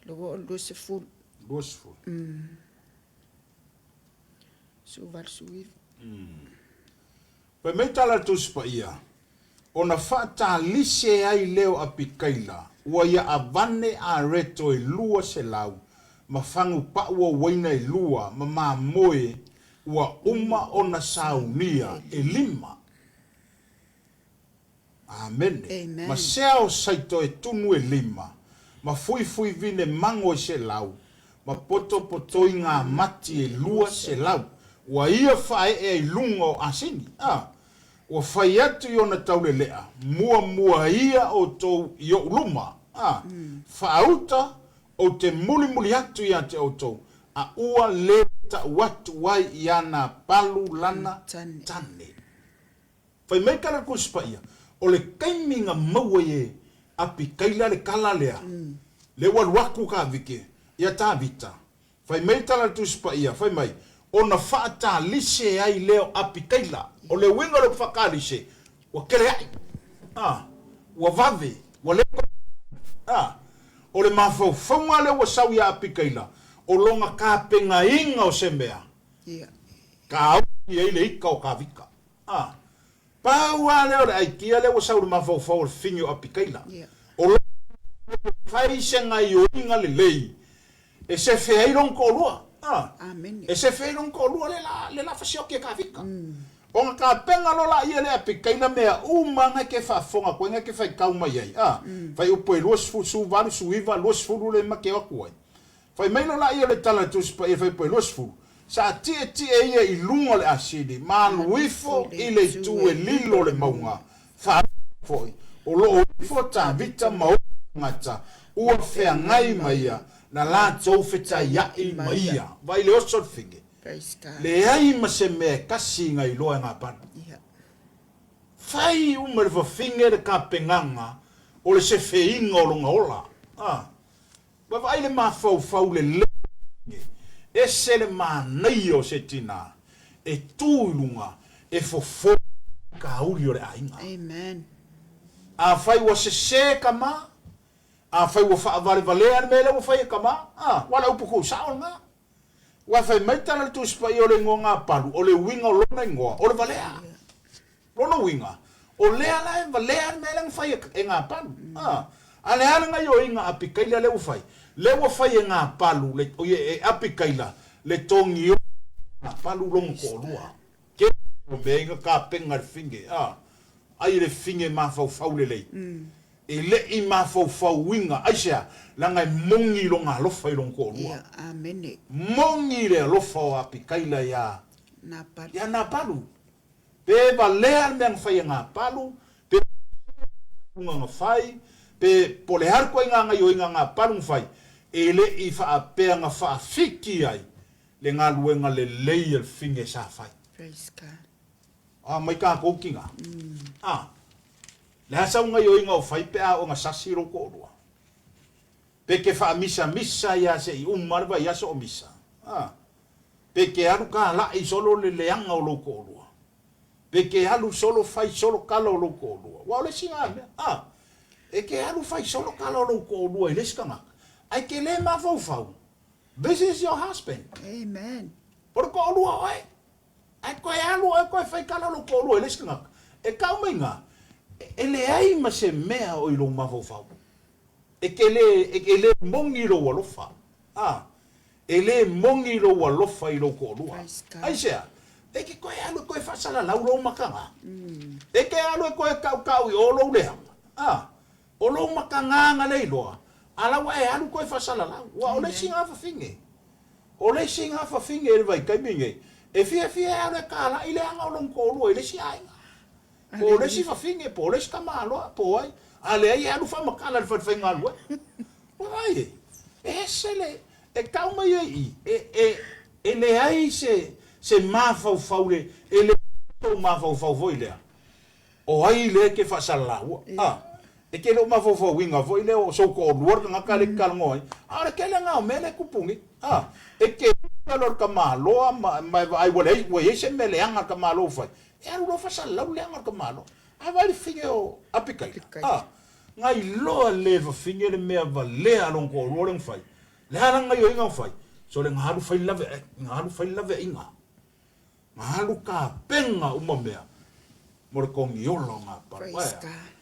logo o lose full. gosful Su var suiv. pe me tala tu spa ia ona fata lise ai leo apikaila ua ia avane a reto e lua se lau ma fangu pa ua waina e lua ma moe ua uma ona saunia e lima amen ma sea o saito e tunu e lima ma fui vine mango e se lau ma poto ngā mati e lua se lau ua ia fae e lungo asini ua fai atu i ona taulelea mua ia o tou i o luma faauta o te muli atu ia te o tou a ua le ta watu wai i ana palu lana tane fai mei kala kuspa ia o le kaiminga maua ye api kaila le kala lea le waluaku ka vike ia tā vita fai mei tala tuspa ia fai mai ona fata lise ai leo api kaila o le winga le whakalise wa kere ai wa vave wa le o le mafau whaunga le wa sau ia api kaila o longa ka penga inga o semea ka au ia ile ika o ka vika paua le o le aikia le wa sau le mafau fau le fingi o api kaila o lo fai senga i o inga le lei e se fei ron ko lua Amen. e se fei ron ko lua le la fasioki ka vika O nga ka penga lo la ia le api kaina mea umanga ke whafonga koe nga ke whai kauma iai. Whai upo e luas su varu suiva luas furu le ma ke waku ai. Whai mailo la ia le tala tuspa e whai upo e luas furu. Sa tie ia i lunga le asidi. Ma luifo i le tu e lilo le maunga. Wha foi. O lo uifo ta vita mau ngata. Ua whea ngai maia. Na la tau wheta ia i maia. Vai le osot finge. Le ai ma se me kasi ngai loa ngā pana. Whai umere wa finge le ka penganga o le se wheinga o longa ola. Vai le ma fau le le. E se le ma nei o se tina. E tūlunga e fofo ka uri o le ainga. Amen. A whai wa se ka ma. A whai wa wha vale valea me le wa whai ka ma. Wala upuku sao nga. Wa fai mai tana tu spa i o le ngonga palu, o le winga o lona ingoa, o le valea. Lona winga. O lea lai valea me lang fai e ngā palu. Ale ala ngai o inga api kaila le ufai. Le wa fai e ngā palu, o e api kaila, le tongi o ngā palu longo ko lua. Ke o me inga ka penga le finge. Ai le finge ma fau fau le lei. E le i ma fau winga, aisea, langa mongi lo ngā lofa i longo ko lua. Amene. Mongi le lofa o api kaila ya Napalu. Ya nā palu. Pe va lea meang fai ngā palu, pe ngā fai, pe pole harko i ngā ngai o ngā palu fai, e le i wha pea ngā wha fiki ai, le ngā luenga le lei el finge sa fai. Praise God. Mai kā kōkinga. Le hasa ngai o ngā o fai pea o ngā sasi ro kōrua. Pe ke wha misa ia se i umarwa ia so o misa. Pe ke aru ka la i solo le leanga o lo kōrua. Pe ke alu solo fai solo kala o lo kōrua. Wa ole singa mea. E ke alu fai solo kala o lo kōrua i leskanga. Ai ke le ma fau. This is your husband. Amen. Por kōrua oe. Ai koe alu oe koe fai kala o lo kōrua i leskanga. E kau mainga. E le ai ma se mea o i lo ma fau. E ke le mongi lo walofa. E le mongi lo walofa i lo kōrua. Ai sea. E ke koe alu koe whasala lau lo makanga. E ke alu koe kau i o lo leanga. O lo makanga nga leiloa. Alawa e alu koe whasala lau. Wa o le singa whawhinge. O le singa whawhinge e vai kaiminge. E fia alu e kāla i leanga o lo kōrua i le si ainga. Po le si whawhinge, po le si kamaloa, po ai. Ale ai alu whamakala le whawhinga alu e. Wai e sele. E kau mai e le ai se mafau le e le to mafau foi le o ai le ke fa salaua e ke lo mafau winga foi le o so ko luar nga kale kalngoi ara ke le nga mele kupungi e ke lo ka malo mai ai wale se mele anga ka malo foi e lo fa salau le anga ka malo ai vai finge o apikai ngai lo le finge le me va le alon ko rolling fai le haranga yo inga fai so le ngaru fai lave inga ngaru ka penga uma mea mor ko ngiolo nga pa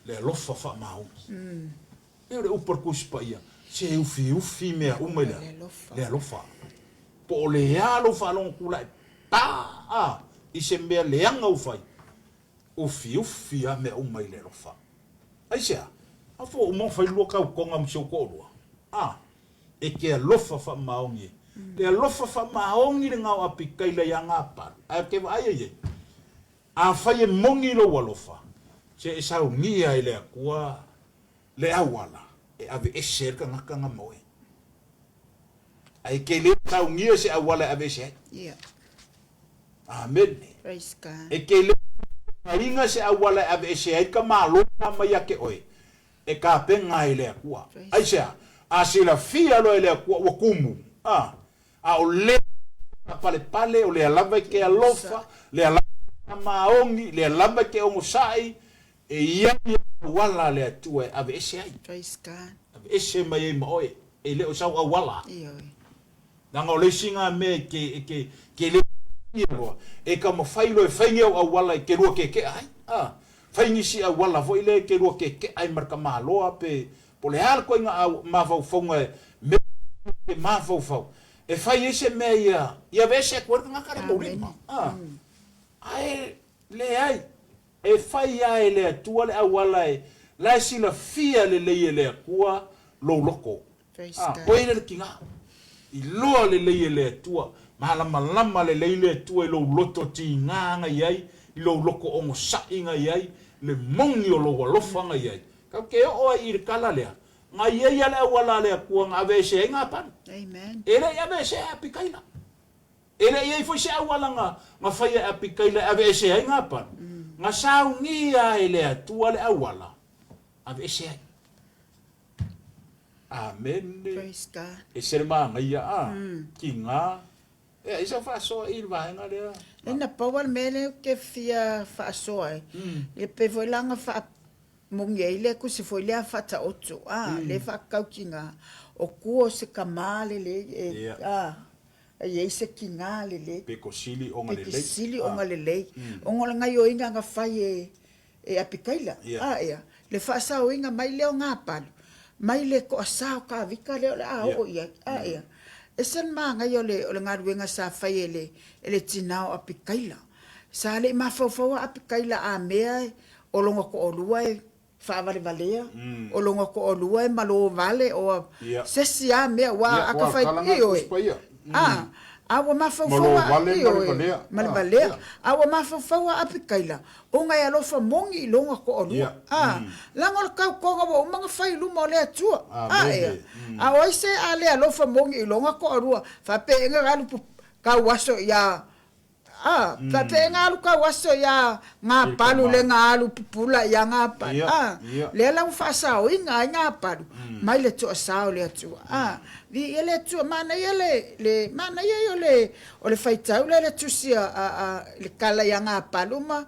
le lofa fa mau e le upor kuspa ia se ufi mea uma le lofa po le alo fa lon kula ta i se mea le anga ufai ufi a mea uma le lofa ai sea a fo o mo fai lo ka ko ngam so ko lo e ke lofa fa maongi le lofa fa maongi le ngau api kaila ya ngapa a ke ai a fai mongi lo walofa se e sa ngia ile kwa le awala e ave esher ka ngaka ngamoe ai ke le sa ngia se awala ave se amen Praise God. e ke le ringa se awala ave se ka malo na mai ke oi e ka penga ile kwa ai sea a sila fia lo ile kwa wakumu a o le pale o le alava ke alofa le alava maongi le alava ke omusai e ia wala le tu ave ese ai Praise God. ave ese mai moi e le o sa wala nanga o le singa me ke le e ka mo failo e fainga o wala ke ro ke ai faingi si a wala foi le ke ro ke ai marka maloa pe po le al ko nga ma fau fonga me ma fau e fai ese meia ia vese acordo nga cara mo ai Le ai. E fai ai le atua le awala e. La sila fia le le akua lo loko. Poe le kinga. I loa le le atua. Malama le atua i lo loto ti nganga iai. I lo loko ongo sa inga iai. Le mongi o lo walofa nga iai. Kau ke o i kala lea. Nga iai ale awala le akua nga avese inga pan. Amen. Ele avese apikaina. Ele iai foi se awala nga fai apikaina avese inga pan. Nga saungia ele atua le awala. Avese ai. Amen. Praise God. E se ma ngia ki nga. E isa fa so il va nga le. Ina power mele ke fia fa so ai. Le pe volanga fa mongele ku se foi le fa ta otu. Le fa kaukinga. O kuo se kamale le e se kinga le. Pe ko sili onga le. Pe sili onga le. Onga nga yo inga nga fai e apikaila. Ya. Le fa sa o inga mai le nga palu. Mai le ko asao ka vika le o ia ia e sen ma nga yo le nga ruenga sa fai ele tinao apikaila sa le ma fo apikaila a mea o longa ko olua e fa vale o longa ko olua e malo vale o se si a mea wa aka fai io awa mafaufaua malibalea awa mafaufaua apikaila o ngai alofa mongi i longa ko olua langa o kaukoga wa umanga fai luma o le atua a oise a le alofa mongi i longa ko olua faapeenga galu kauaso ia faapeenga alu kauaso ia ngā palu le ngā alu pupula ia ngā palu le lau faasaoiga ai ngā palu mai le toʻasao le atua vi ele tu mana ele mana ye o le faitau le tusi le kala yanga paluma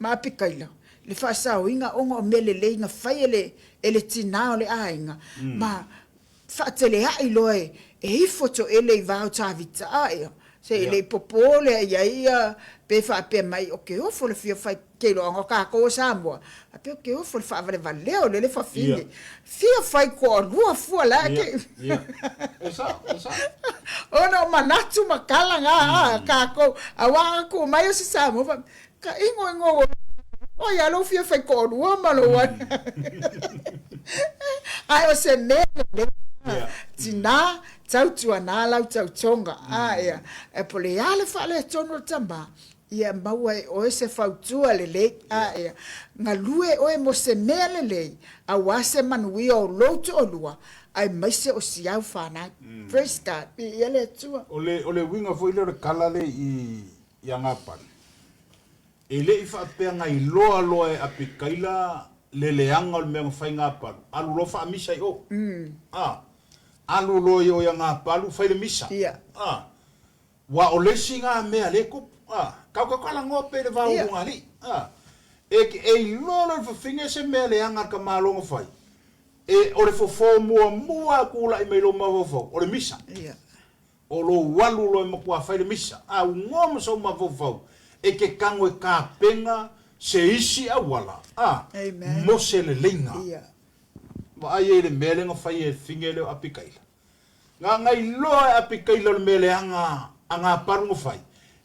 ma pikaila le fasao inga ongo mele le inga faile ele tinao le ainga ma fatele ai loe e foto ele va utavita ai se ele popole ia pe fa pe mai o ke o fo le fia fai ke lo ngo ka ko sambo a pe ke o fo fa vale o le fa fine fia fai ko rua fu la ke esa o no manatu makala nga ka ko awa ko mai o se sambo ka ingo o ya lo fia fai ko rua malo wa ai o se me tina tau na lau tau tonga e pole ale fa le tono tamba ia maua o se fautua le nga lue o mo se mele le a wase manui o loto o lua ai mai se o siau fana praise God ia le tua ole winga foi le kala le i yangapan ele i fa pe nga i loa e apikaila le leanga o me fai ngapa alu lo fa misa o alu lo yo yanga palu fai le misa wa ole singa me ale ko kau kala ngope le va ngali e lolo fo finge se me le anga ka malongo fai e ore fo mua kula i me lo ma fo ore misa o lo walu lo mo kwa fai le misa ngom so ma fo e ke kango e ka penga se isi awala mo se le lenga wa ai le mele ngo fai e finge le apikaila nga ngai lo apikaila le mele anga paru fai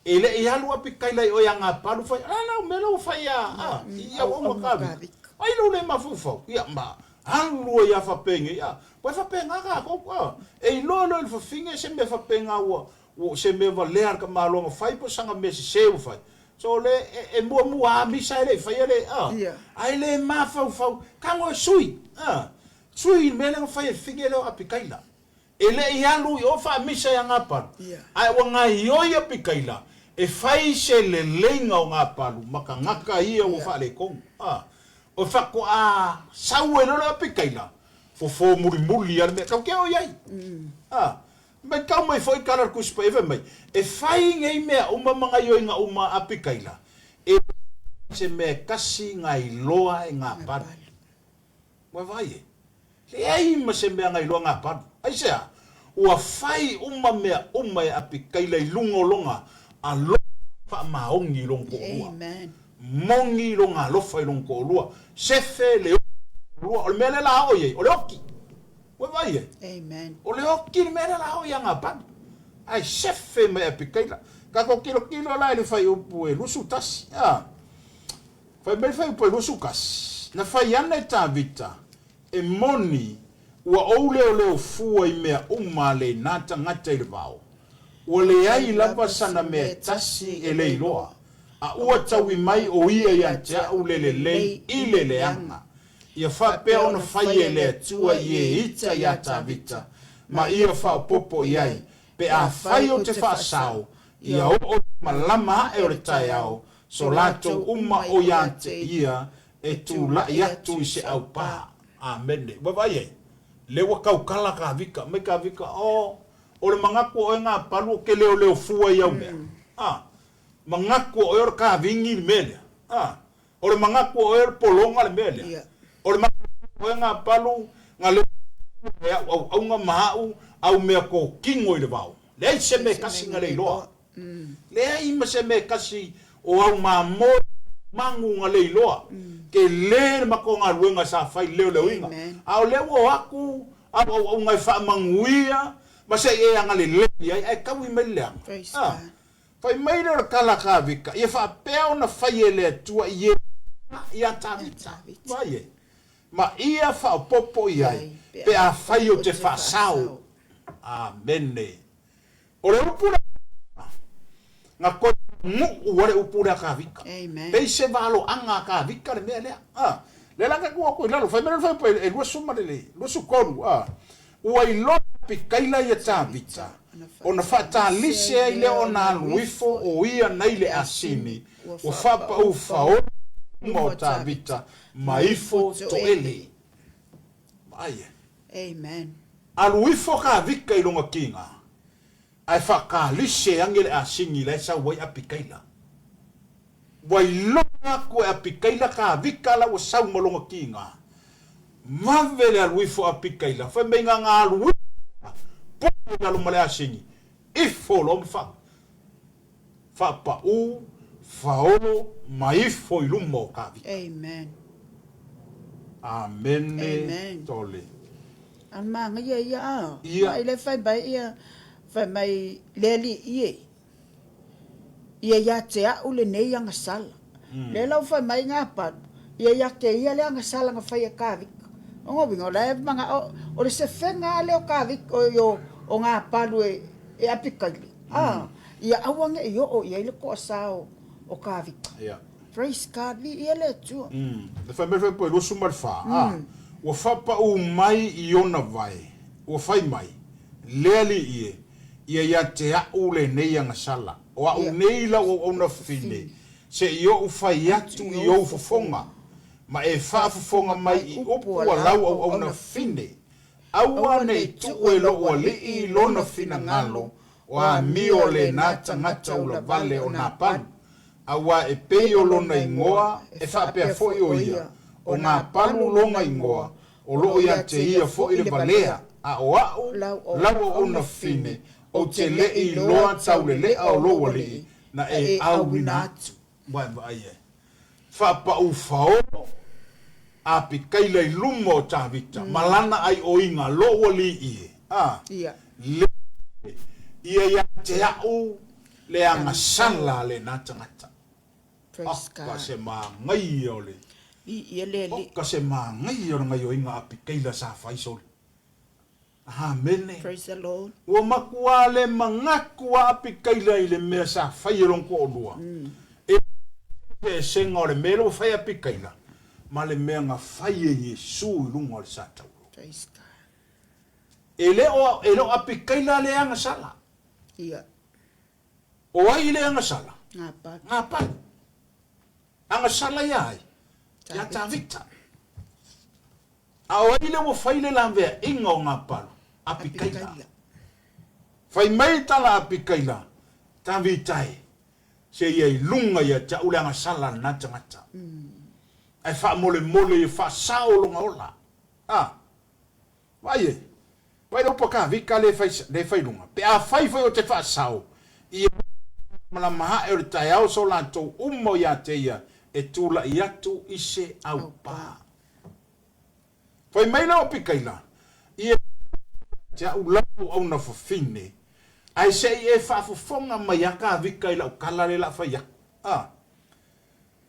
ele e alu apikaila o yanga paru fai ala melo fai ia o mo kabi ai lo le mafufa ia ma alu ia fa penge ia wa fa penga ka ko e lo le fa finge se me fa penga o se me va lear ka malo fai po sanga me se fai so le e mua misa le fai le ai le mafufa kango sui sui mele fai finge le apikaila ele i alu o fa misa ya ngapa ai wa ngai o ia pikaila e fai se le lenga o ngapa maka ngaka ia o fa le kong o fa ko sau e lo pikaila fo muri ar me ka ke o yai me ka mai foi kala ku spa mai e fai ngai me o manga yo nga uma apikaila e se me kasi ngai loa e ngapa wa vai le ai ma se me ngai loa ngapa ai se ua fai uma e apikaila i lungolonga a lo fa maongi longo lua mongi longa lo fai longo lua sefe le lua o mele la o ye o le oki we vai ye amen o le oki mele la o yanga pa ai sefe me apikaila ka ko kilo la le fai upu e lusu tasi fai mai fai upu e lusu kasi na fai ana ta vita e moni ua oule o leo fua I mea le nata ngata I le vao ua le ai lava sana mea tasi e le iloa a ua tawi mai o ia ia te au le lei I le leanga ia fa pea ona fai e le atua I e ita ia ta vita ma ia fa popo iai pe a fai o te fa sao ia o malama e o le tai au so lato uma o ia te ia e tu la ia tu se au pa amen wa vai le wa kau kala ka vika me ka vika o le mangaku o nga palu ke leo fua ia me mangaku o ka vingi mele o le mangaku o polonga le mele o le mangaku o nga palu nga le au nga mau au me ko kingo I le vau le se me kasi nga le loa le ai ma se me kasi o au mo mangu nga le loa ke le ma ko nga luenga sa fai leo inga au le wo aku au nga fa manguia ma se e nga le ai ka wi mele fai mai le kala ka vika ia fa peo na fai ele tua ia tavita vai ma ia fa popo iai pe a fai o te fa sao amen o le upura nga ko mu wale upura ka vika pe se valo anga ka vika le mele le la ka ko la fai mele fai e lo suma le lo su kolu o I lo pikaila ia tavita ona fata lise ile ona luifo o ia na ile asini o fapa o fao mo tavita maifo to ele ai amen aluifo ka vika I longa kinga ai faka lise angele asini le sa wai apikaila wai longa ko apikaila ka vika la o sa mo longa kinga mavele aluifo apikaila fa menga nga aluifo na lo male asini ifo lo fa pa u faolo maifo ilumo ka vika amen amen tole alma nga ia ai le fai bai ia fai mai leli ia ia te au le nei anga sala le lau fai mai ngā padu ia te ia le anga sala nga fai ka vika o bingo le manga o le se fenga le o ka vika o ngā padu e apikali ia awange o ia le ko sao o ka vika praise God ia le tu le fai mai fai po lo sumar fa o fapa o mai I ona vai o fai mai leli ia te au le nei anga sala o au nei la o ona fine se io u fai atu I o fofonga ma e fa fofonga mai I opu a lau au ona fine aua nei tu e lo o li I lona fina ngalo o a mio le nata ngata ula vale o na pan aua e peo lona ingoa e fa pea foi o ia o ngā panu longa ingoa o loo ia te ia fo I le valea a o au lau o na fine o te le I loa tau le lea o loa li na e au wina atu vai fa pa u fao a pikaila I lumo o ta vita malana ai o inga loa li le ia te au le anga sala le natangata ka se ma ngai o le ka se ma ngai o ngai o inga api keila sa faisol amen praise the Lord o makua le mangakua api keila I le mea sa failon ko lua e senga o le melo fai api keila ma le mea nga faie Yesu I lunga o le sa tau praise God ele o api keila le anga sala o ai le anga sala ngapa anga sala yai ya ta vita a o ai le mo faile la ve inga o ngapa api kaila fai mai tala api kaila ta vitai se ye lunga ya ta ule anga sala na tangata ai fa mole fa sao longa ola vai do poka vika le fai lunga pe a fai o te fa sao I mala maha e tai au so la to umo ya te ia e tula I atu I se au pa fai mai la o pikaila I te au lau au na fafine ai se e whaafofonga mai aka vika ila ukala le la whaia.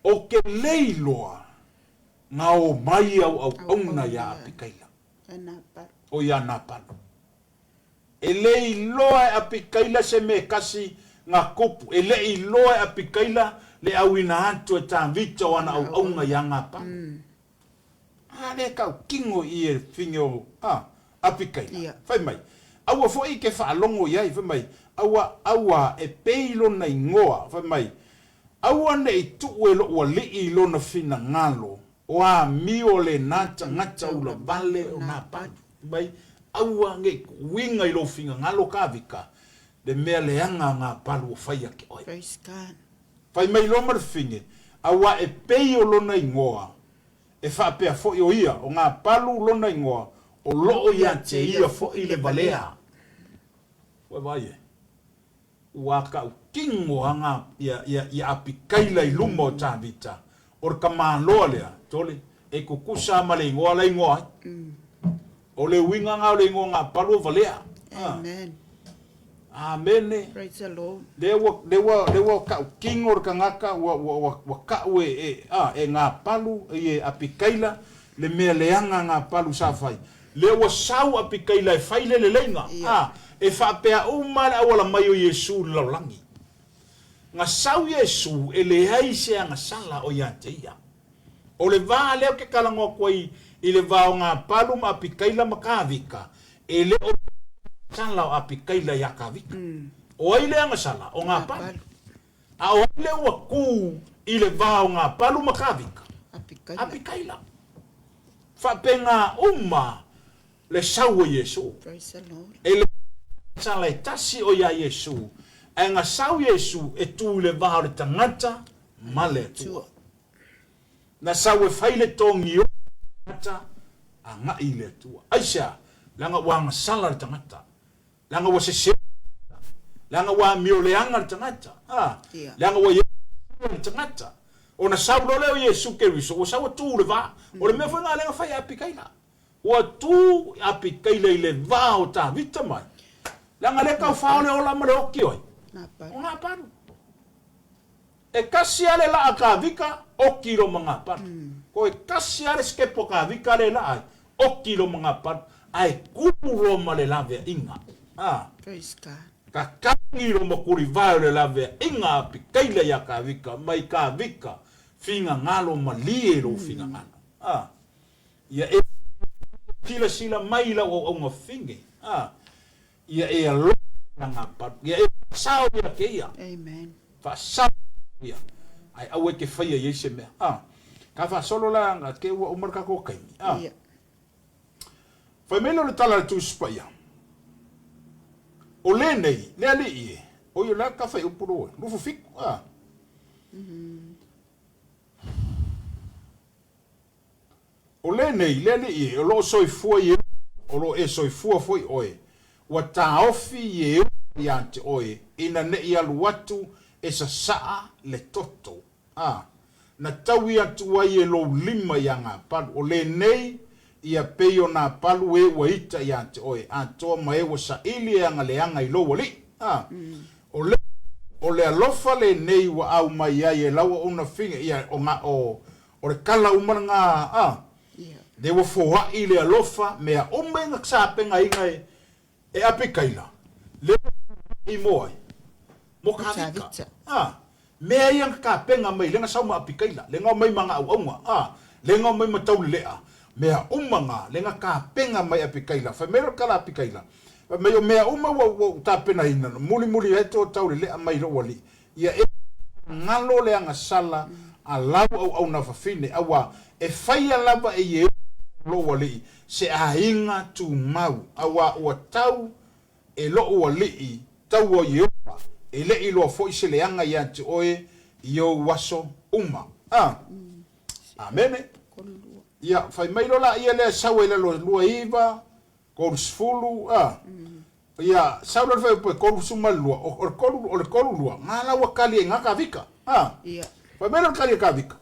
O ke leiloa ngā o mai au auna ia apikaila. O ia nā palo. E leiloa e apikaila se me kasi ngā kupu. E leiloa e apikaila le au ina atu e tā vita o ana au auna ia ngā palo. Le kau kingo i e whinge o apikaila. Whai mai. Aua fo i ke whaalongo iai, whai mai. Aua e peilo nei ngoa, whai mai. Aua nei tuu e lo ua lii lo na whina ngalo. O a mio le nata ngata ula vale o nā padu. Mai, aua nge winga i lo whinga ngalo kāwika. Le mea leanga ngā palu o whaia ke oi. Praise God. Whai mai lo mara whinge. Aua e peio lo nei ngoa. E whaapea fo i o ia, o ngā palu lo nei ngoa. O loo ia te ia fo i le valea. Wai vai e. Ua ka u kingo hanga ia apikaila i luma o tā vita. Or ka māloa lea, tole, e kukusa ma le ingoa la ingoa. O le winga ngā le ingoa ngā palu o valea. Amen. Amen. Praise the Lord. Lewa ka u kingo or ka ngaka wa ka u e ngā palu e apikaila le mea leanga ngā palu sa whai. Lewa sau apikaila e whaile le leinga. E whapea umare awala mai o Yesu laulangi. Ngā sau Yesu e le haise a ngā sala o ia te ia. O le vā leo ke kalangoa koi i le vā o ngā palu ma apikaila ma kāwika. E le o sala o apikaila ia kāwika. O ai lea ngā sala o ngā palu. A o ai leo a kū i le vā o ngā palu ma kāwika. Apikaila. Whapenga le sau o Yesu. Praise the Lord. E le sala e tasi o ia Yesu. E ngā sau Yesu e tū le vaha o le tangata ma le tua. Na sau e whaile tongi o tangata a ngā i le tua. Aisha, langa wā ngā sala le tangata. Langa wā se langa wā mio leanga le tangata. Langa wā Yesu le tangata. O na sau lo leo Yesu ke riso. O sau tū le vaha. O le mea whainga lenga whai apikaila. O tū apikaila i le vaha o tā vita mai. Langa le kau whao le ola mare oki oi. O ngā paru. E kasi ale la a ka vika, oki ro mga paru. Ko e kasi ale skepo ka vika le la ai, oki ro mga paru. Ai kuru ma le lave inga. Praise God. Ka kangi ro makuri vai le lave inga api kaila ya ka vika, mai ka vika, finga ngalo ma lie ro finga ngalo. Ia e tila sila mai la o nga finge. Ia e alo nga paru. Ia e sao ia ke ia. Amen. Fa sao ia. Ai au e ke whaia Yesu mea. Ka wha solo la nga ke ua umarka ko kaimi. Whai melo le tala le tu spaia. O le nei, le ali ie. O yo la ka whai upuro e. Rufu fiku. O le nei, le ali ie. O lo soifua ie. O lo e soifua foi oe. Wa ta ofi ie ia te oe. Ina ne ia luatu e sa saa le toto. Na tawi atu ai e lo lima ia ngā palu. O le nei ia peio nā palu e wa ita ia te oe. A toa ma e wa sa ili e anga leanga i lo wali. O le alofa le nei wa au mai ai e lawa una finga ia o ngā o le kala umana ngā de wa foa i le alofa mea omenga ksapenga inga e apikaila. Le i moai. Mo ka vika. Mea iang ka penga mai, lenga sauma apikaila, lenga mai manga au aunga, lenga mai matau lea, mea umanga, lenga ka penga mai apikaila, whai mero kala apikaila, mea uma wa ta pena ina, muli heto tau lea mai ro wali, ia e ngalo leanga sala, a lau au na whawhine, awa e whaia lava e ye lo wali, se a inga tu mau, awa ua tau e lo wali, tau o ye e le ilo fo se leanga ia te oe io waso uma. Amen. Ia fai mai lo la ia le sawe le lo lua iva ko sfulu ia sawe le fai ko suma lua o ko lua ngala wa kali ngaka vika. Ia fai mai lo kali ka vika.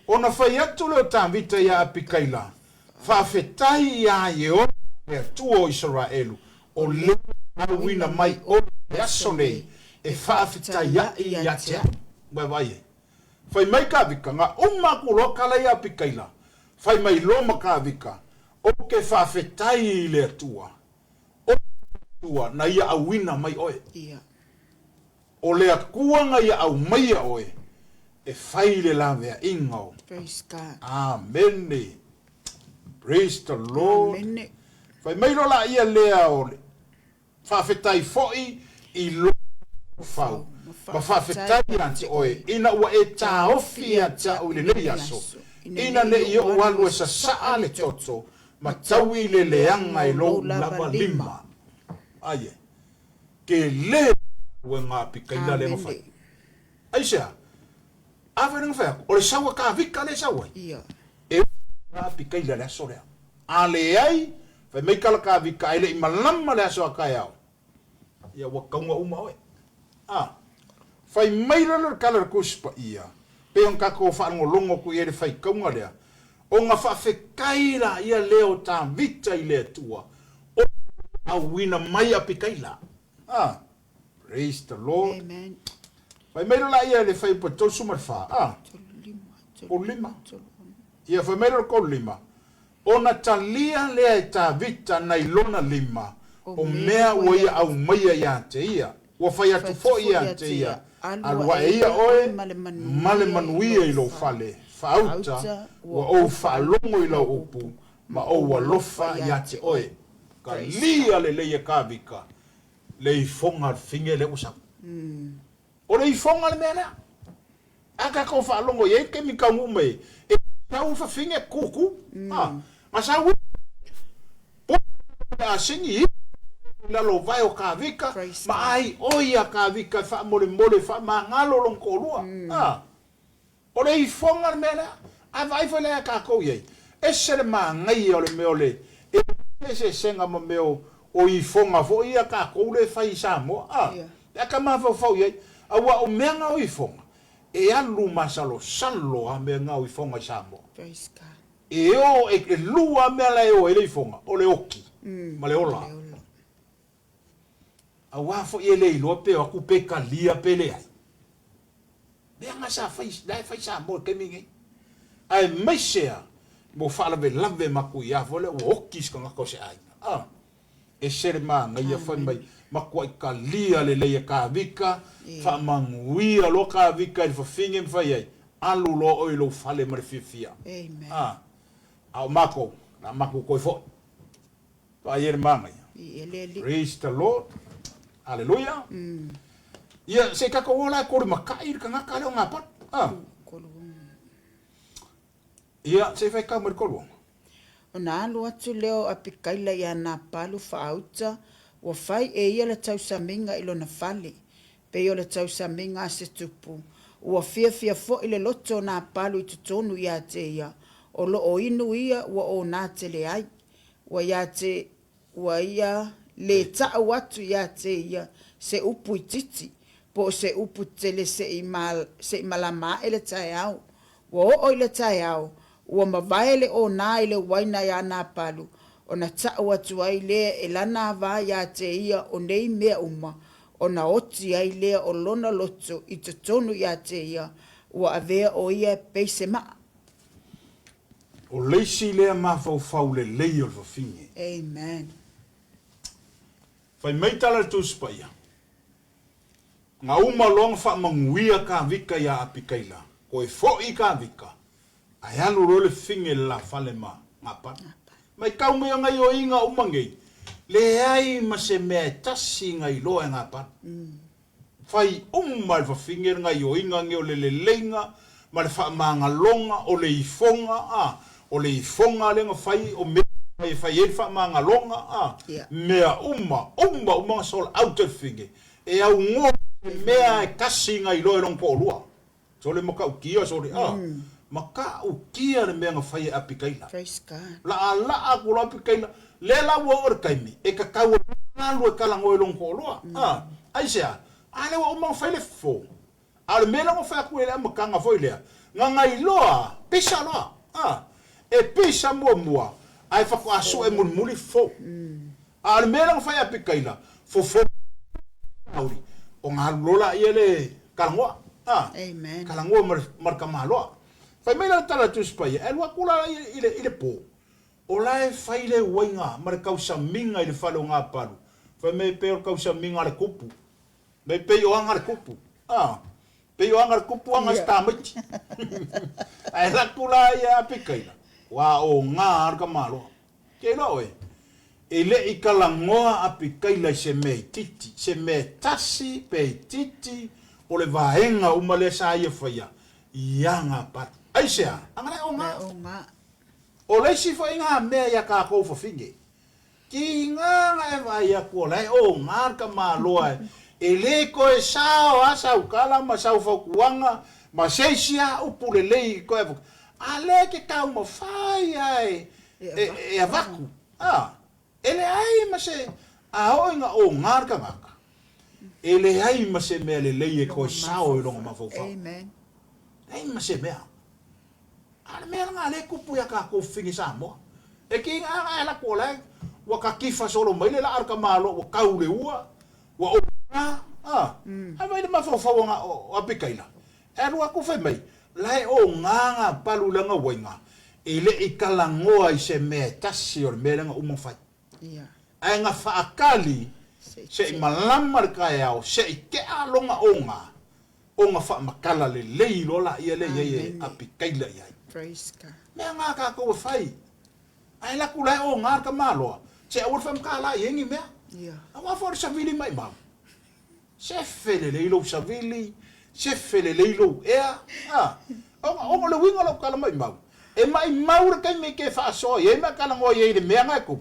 Ona fai atu le tavita ia apikaila. Fa fetai ia ye o tuo Israelu o le wina mai o aso nei e whaafitaia i atea vai fai mai ka vika nga uma kuloka la ia pikaila fai mai loma ka vika o ke whaafetai le atua o tua na ia awina mai oe o le akuanga ia au mai oe e fai le lavea ingao. Praise God. Amen. Praise the Lord. Amen. Fai mai rola ia lea ole. Whawhetai foi i lo fau. Ma whawhetai ante oe. Ina ua e tā ofi a tā ule nei aso. Ina ne i o alu e sa saa le toto. Ma taui le leanga i lo lava lima. Aie. Ke le ue ngā pikaila le mawhai. Aisea. Awe nang whea. O le saua ka vika le saua. Ia. E ngā pikaila le aso lea. A le ai. Fai mai kala ka vika ele i malama le aso a kai au. Ia wakaunga uma oe. Fai mai lalo kala kuspa ia. Pe on kako whanongo longo ku ere fai kaunga lea. O ngā whawhekaira ia leo tā vita i lea tua. O a wina mai a pikaila. Praise the Lord. Amen. Fai mai lalo ia le fai pa tol sumarwha. Ko lima. Ia fai mai lalo ko lima. Ona talia lea e tā vita nei lona lima. O mea ua ia au maia ia te ia. Ua whai atu fo ia te ia. Alua e ia oe, male manuia i lo fale. Whauta, ua ou whaalongo i lo upu. Ma ou alofa ia te oe. Ka lia le leia kāwika. Le i fonga finge le usam. O le i fonga le mea lea. Aka ko whaalongo i ke mi kaungu mei. E tau whafinge kuku. Masa ui. A singi i. Lalo vai o kāwika. Ma ai oia kāwika wha mole wha mangalo long kolua. O le i fonga le mea. A vai wha lea kākou iei. E sere maa ngai o le meo le. E se senga ma meo o i fonga fo ia kākou le whai sa mo. E ka maa whau iei. A wa o mea ngau i fonga. E alu masalo salo a mea ngau i fonga sa mo. Praise God. E o e lua mea lai o e le i fonga. O le oki. Ma le ola. A wafo i ele ilo pe o aku pe ka lia pe le ai. Bea nga sa fai sa mo ke mingi. Ai mai sea mo fala ve lave maku ia vole o okis ka ngako se ai. E sere maa nga ia fai mai maku ai ka lia le leia ka vika. Fa manguia lo ka vika i fa finge mfai ai. Alu lo oi lo fale mare fifia. Amen. Au mako. Na maku koi fo. Pa iere maa nga ia. Praise the Lord. Hallelujah. Ia se ka ko ola ko ri makai ka ngaka le ngapat. Ia se fai ka mer ko. Ona alu atu leo a pikaila ia nā palu whaauta, wa whai e ia le tau saminga ilo na whale, pe ia le tau saminga se tupu. Ua fia fo i le loto nā palu i tutonu ia te ia, o lo o inu ia ua o nā te le ai, ua ia le tau atu ia te ia, se upu i titi, po se upu tele se i malama e le tae au, ua o i le tae au, ua mavaele o nā i le waina ia nā palu, o na tau atu ai lea e lana vā ia te ia o nei mea uma, o na oti ai lea o lona loto i te tonu ia te ia, ua avea o ia peise maa. O leisi lea mawhau le lei o whawhinge. Amen. Fai meitala tu spaia. Nga uma long fa manguia ka vika ia apikaila. Ko e fo i ka vika. Ai alu role finge la fale ma ngapa. Mai kau mea ngai o inga umangei. Le ai ma se mea tasi ngai loa ngapa. Fai umma fa finge ngai o inga nge o le lenga. Ma le fa manga longa o le ifonga. O le ifonga lenga fai o mea. Fai e fa manga longa. Mea umma sol out of finge. E au ngo mea e kasi ngai loa long po lua. So le maka ukia sori. Maka ukia le mea ngafai apikaila. Praise God. La aku la apikaila. Le la ua ora kaimi. E ka kaua ngalu e kalango e long po lua. Aisea. Ale wa umma ngafai le fo. Ale mea ngafai aku ele maka ngafai lea. Ngangai loa. Pisa loa. E pisa mua. Ai whako aso e mun muli fo. Al mea ngafai apikaila. Fo. lola ele kalangwa Amen. kalangwa marka malo fai mai la tala tu spai e lua kula ile po ola e fai le wenga marka usa minga ile falo nga palu fai mai pe ka usa minga le kupu mai pe o anga le kupu pe o anga le kupu anga stamati ai la kula ia pikaila wa o nga arka malo ke lo ele ikalangoa apikaila se me titi se me tasi pe titi o le vaenga umale sa ia faia ianga pat aisea angana onga o le si fainga me ya ka ko fofinge ki nga e vai ya ko le o marka maloa ele ko e sao asa ukala ma sao fokuanga ma seisia upulelei ko ale ke ka mo fai ai e avaku ele ai ma se a oinga o ngarka ngaka ele ai ma se me le leie ko sao longa ma fofa Amen. ai ma se me ale me nga le kupu ya ka ko fingi samo e ki nga la ko le wa ka kifa solo mai le la arka malo wa kaule ua wa o ai mai ma fofa nga o apikaila e ru ku fe mai lai o nga palu langa wenga ele ikalangoa i se me tasi o me langa umofai Yeah. ai nga faakali se malamar kaya o se ke alonga onga fa makala le leilo la ia le ye apikaila ia Praise God. me nga ka ko fai ai la kula o nga ka malo se o fam kala yengi me Yeah. awa for savili mai mam se fele leilo savili se fele leilo o le winga lo kala mai mam e mai maur kai me ke fa so ye ma kala ngo ye le me nga ko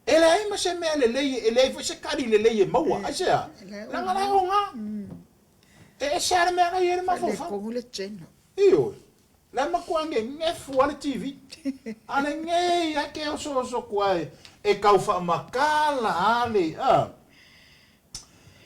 ele ai ma se me ele foi se kari le maua asia la ngala onga e se me nga ye ma Le fofa kongule cheno. io la ma kwange ngefu ala tv ana nge ya ke so kwai e kaufa makala ale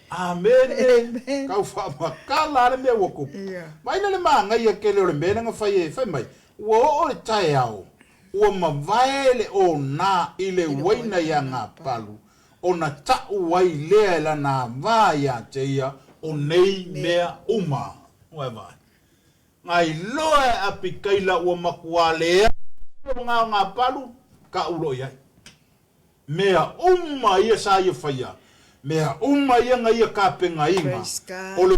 amen kaufa makala ale me woko Yeah. mai le manga ya ke le me nga fai mai wo o tai au ua mavaele o na ile waina ya ngā palu o na tau wai lea la na vā ya te ia o nei mea uma vai ngai loe apikaila ua makua lea ngā palu ka ulo iai mea uma ia sa ia whaia mea uma ia ngai ka penga inga Praise God. o le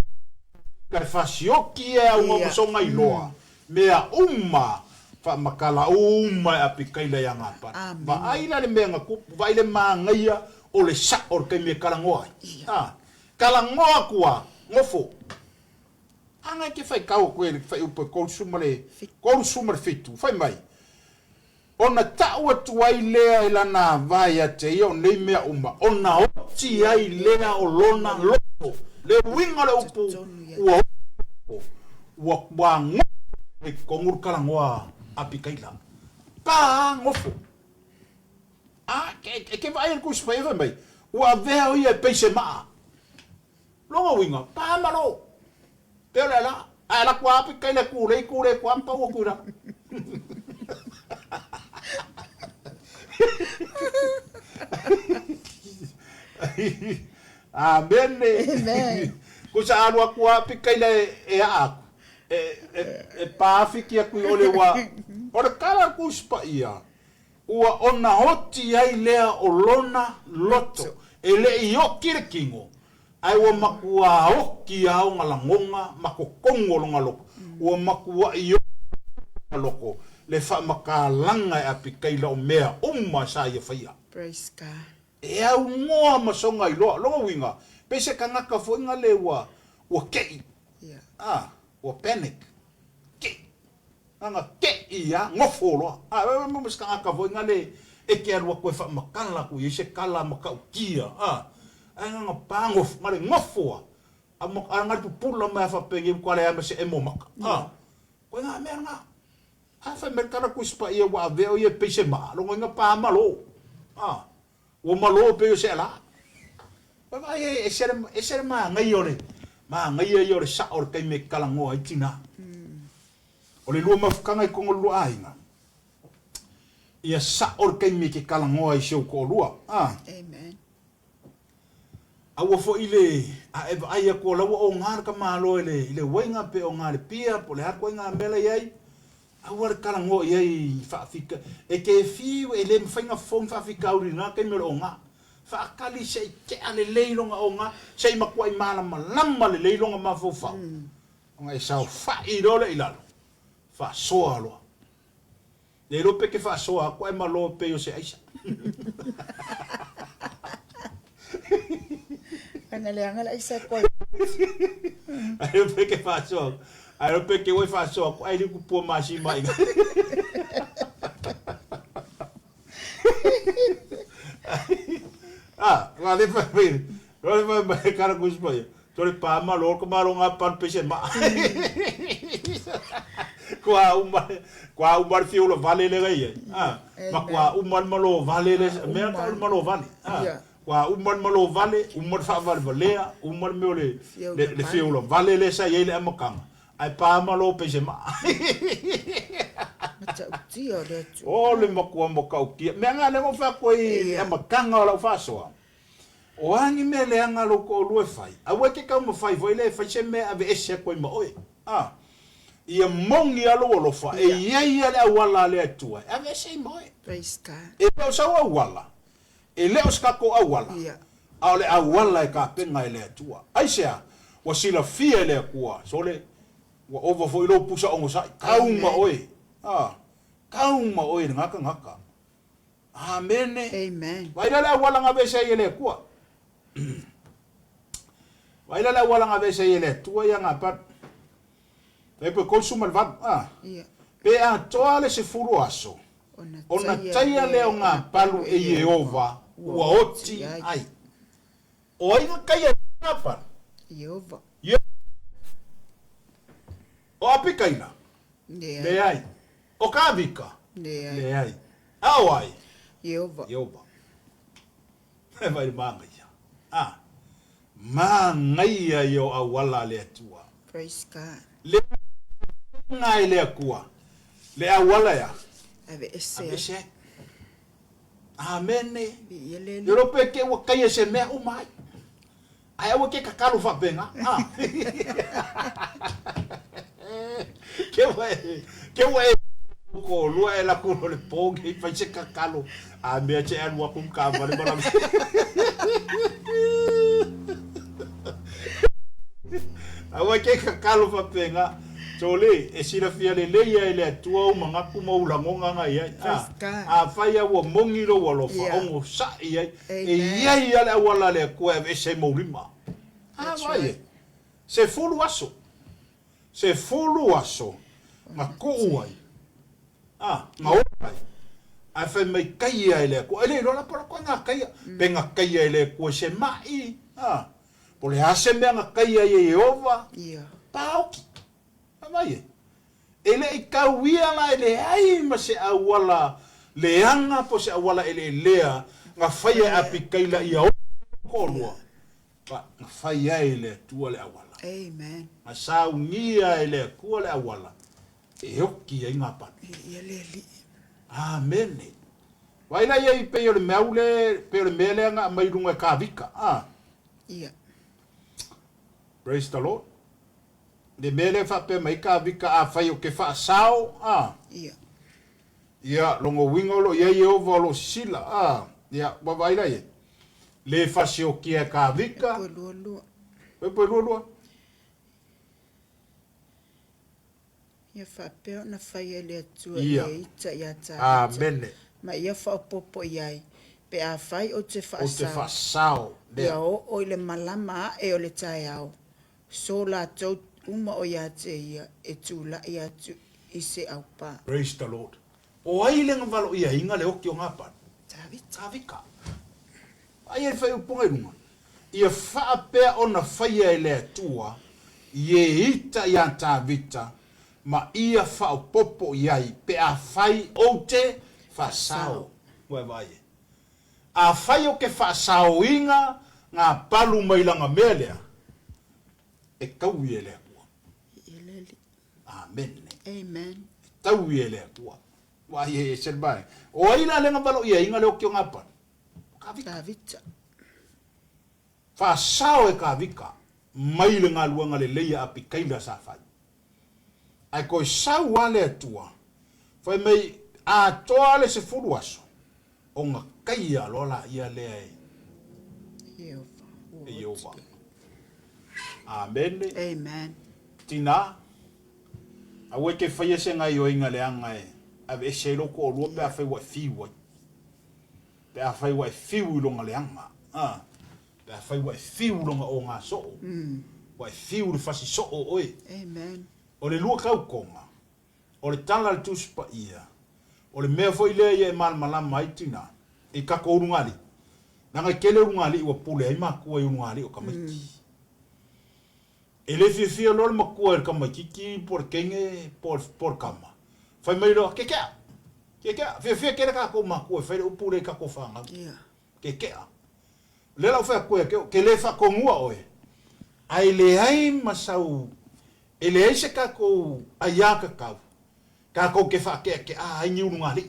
kai fasioki e unga masonga iloa mea uma fa makala uma apikaila ya ngapa Amen. va aila le menga ku va ile mangaia o le sa o ke me kalangoa kalangoa kua ngofo anga ke fai kau ko ele fai upo consumer fitu fai mai ona ta'u atu ai lea ila na vaya te ia o nei mea uma ona oti ai lea o lona lopo le winga le upu ua e kongur kalangoa apikaila pa ngofo ke vai ku spai mai ua vea o ia peise ma longa winga pa malo pero la ala ku apikaila ku le ku ampa o ku ra amen ku sa alu ku apikaila e a e pāwhiki aku i ole wa ora kala kuspa ia ua ona hoti ai lea o lona loto e le i o kire kingo ai ua makua oki au ngalangonga makokongo longa loko ua makua i o loko le wha makalanga e apikaila o mea uma sa ia whaia Praise God. e au ngoa masonga i loa longa winga pese kangaka fo inga le ua kei Yeah. o panic ke anga ke ia ngofolo mo ska ka vo ngale e ke ro ko fa makala ku ye kala maka kia anga pango mare ngofo anga pupula ma fa penge ko ale ama se emo maka ko nga merna fa merkara ku spa ia wa ve o ye pese ma lo nga pa malo o malo pe se la ba ye e ser ma ngai ore ma ngai yo re sa or kai me kalango ai tina o le lua mafukanga i kongo lua ainga ia sa or kai me ke kalango ai sio ko lua Amen. Aua fo ile a eva ai ko lawa o ngar ka malo ile wenga pe o ngar pia po le har ko nga mela yai aua kala ngo yai fa fika e ke fi ele mfinga fong fa fika uri na ke melo nga fa kali sei ke ale leilonga o nga sei makwai mana malama le leilonga ma fo fa nga e sa fa i dole ilalo fa soa lo le lo pe ke fa soa ko e malo pe yo se aisa Angala isa ko. Ai pe ke fa soa. Ai pe ke we fa soa ko ai ku po masi mai. Vale pa ver. Vale pa cara ku spai. Tore pa ma lo ko ma lo nga pan pe se ma. Kwa umar fiulo vale le gai. Ma kwa umar malo vale le me ka malo vale. Wa umar malo vale, umar fa vale valea, umar meole le fiulo vale le sa yele amakanga. Ai pa malo pe se ma. Mata tio de tu. O le makua mo kaukia. Me nga le mo fa koi amakanga la fa soa. O angi me le anga lo ko lue fai. A we ke ka mo fai foi le fai se me ave ese koi ma oi. Ia mongi alo lo fa. E ye le awala le atua. Ave se moi. Praise God. E pa sa awala. E leo ska ko awala. A le awala e ka penga ele atua. Ai sea, wa sila fia ele akua. So le, wa over fo ilo pusa ongo sai. Kaunga oi. Kaunga oi ngaka. Amen. Amen. Waila le awala nga besa ele akua. Waila le awala nga besa ele atua ya ngapat. E pe konsumal vat. Pe a toale se furu aso. Ona taia leo nga palu e Yehova ua oti ai. O inga kaia ngapa? Yehova. O api kaina? Le ai. O kavika? Le ai. Au ai? Yehova. E vai manga ia. Manga ia yo awala le atua. Praise God. Le ngai le akua. Le awala ya. Ave ese. Amen. Yo pe ke wa kai se me o mai. Ai wa ke kakalo fa benga. Ke wa ko lo e la ko le pongi fa se kakalo. A me che an wa kum ka va le bala. Ai ke kakalo fa benga. Tole e sira fia le leia ele atua o mangaku mo la ngonga ngai a faia wo mongiro wo lo fa ongo sa ia e ia ia le wala le ko e se mo rima vai se fulu aso ma ko uai ma uai a fa mai kai ele ko ele lo la por ko nga kai benga kai ele ko se mai por le ase me nga kai e Jehova pauki vai ele i kawia la ele ai ma se awala leanga po se awala ele lea nga faia apikaila ia ko lua pa nga faia ele tua le awala amen ma saungia ele ku le awala e hoki ai ngapa ele amen vai la ia pe le meule pe le mele nga mai runga kavika praise the Lord. De mele fa pe mai ka vika a fai o ke fa sao longo wingo lo ia Yehova lo sila wa vai lai le fa si o kia ka vika pe lo ia fa pe na fai ele tu e ita ia ta amen ma ia fa popo iai pe a fai o te fa sao ia o ile malama e o le tai au so la tau uma o ia te ia e tula ia tu i se au pa. Praise the Lord. O ai le ngavalo ia inga le oki o ngapa. Tavika. Ai e fai uponga runga. Ia faa pea ona faia ele atua, ie ita ia tavita, ma ia faa popo iai, pe a fai o te fa sao. Ue vai. A fai o ke fa sao inga, ngā palu mailanga melea, e kaui ele amen tau ele tua wa ye serbai o ina le ngabalo ia inga le o ngapa kavita fa sao e ka vika mai le ngaluanga le leia api kaila sa fai ai ko sau wale atua fa mai a toale se fulu aso o nga kaia lola ia le Yehova amen Amen. tina awe ke faia se ngai o inga le anga e ave se lo ko lo pe a fai wa fiwa pe a fai wa fiwu lo nga le anga pe a fai wa fiwu lo nga o nga so wa fiwu le fasi so o oi Amen. o le lua kau konga o le tala le tuspa ia o le mea foi le ia e mal malama mai tina i kako urungali nanga kele urungali wa pule ai makua i urungali o kamiki ele fia lor makua ka makiki por kenge por kama fai mai lo ke fia kere ka ko makua fai o pule ka ko fanga Yeah. ke le la fa ko ke le fa ko ngua oe ai le ai masau ele ai se ka ko ayaka ka ko ke fa ke ai ni urungali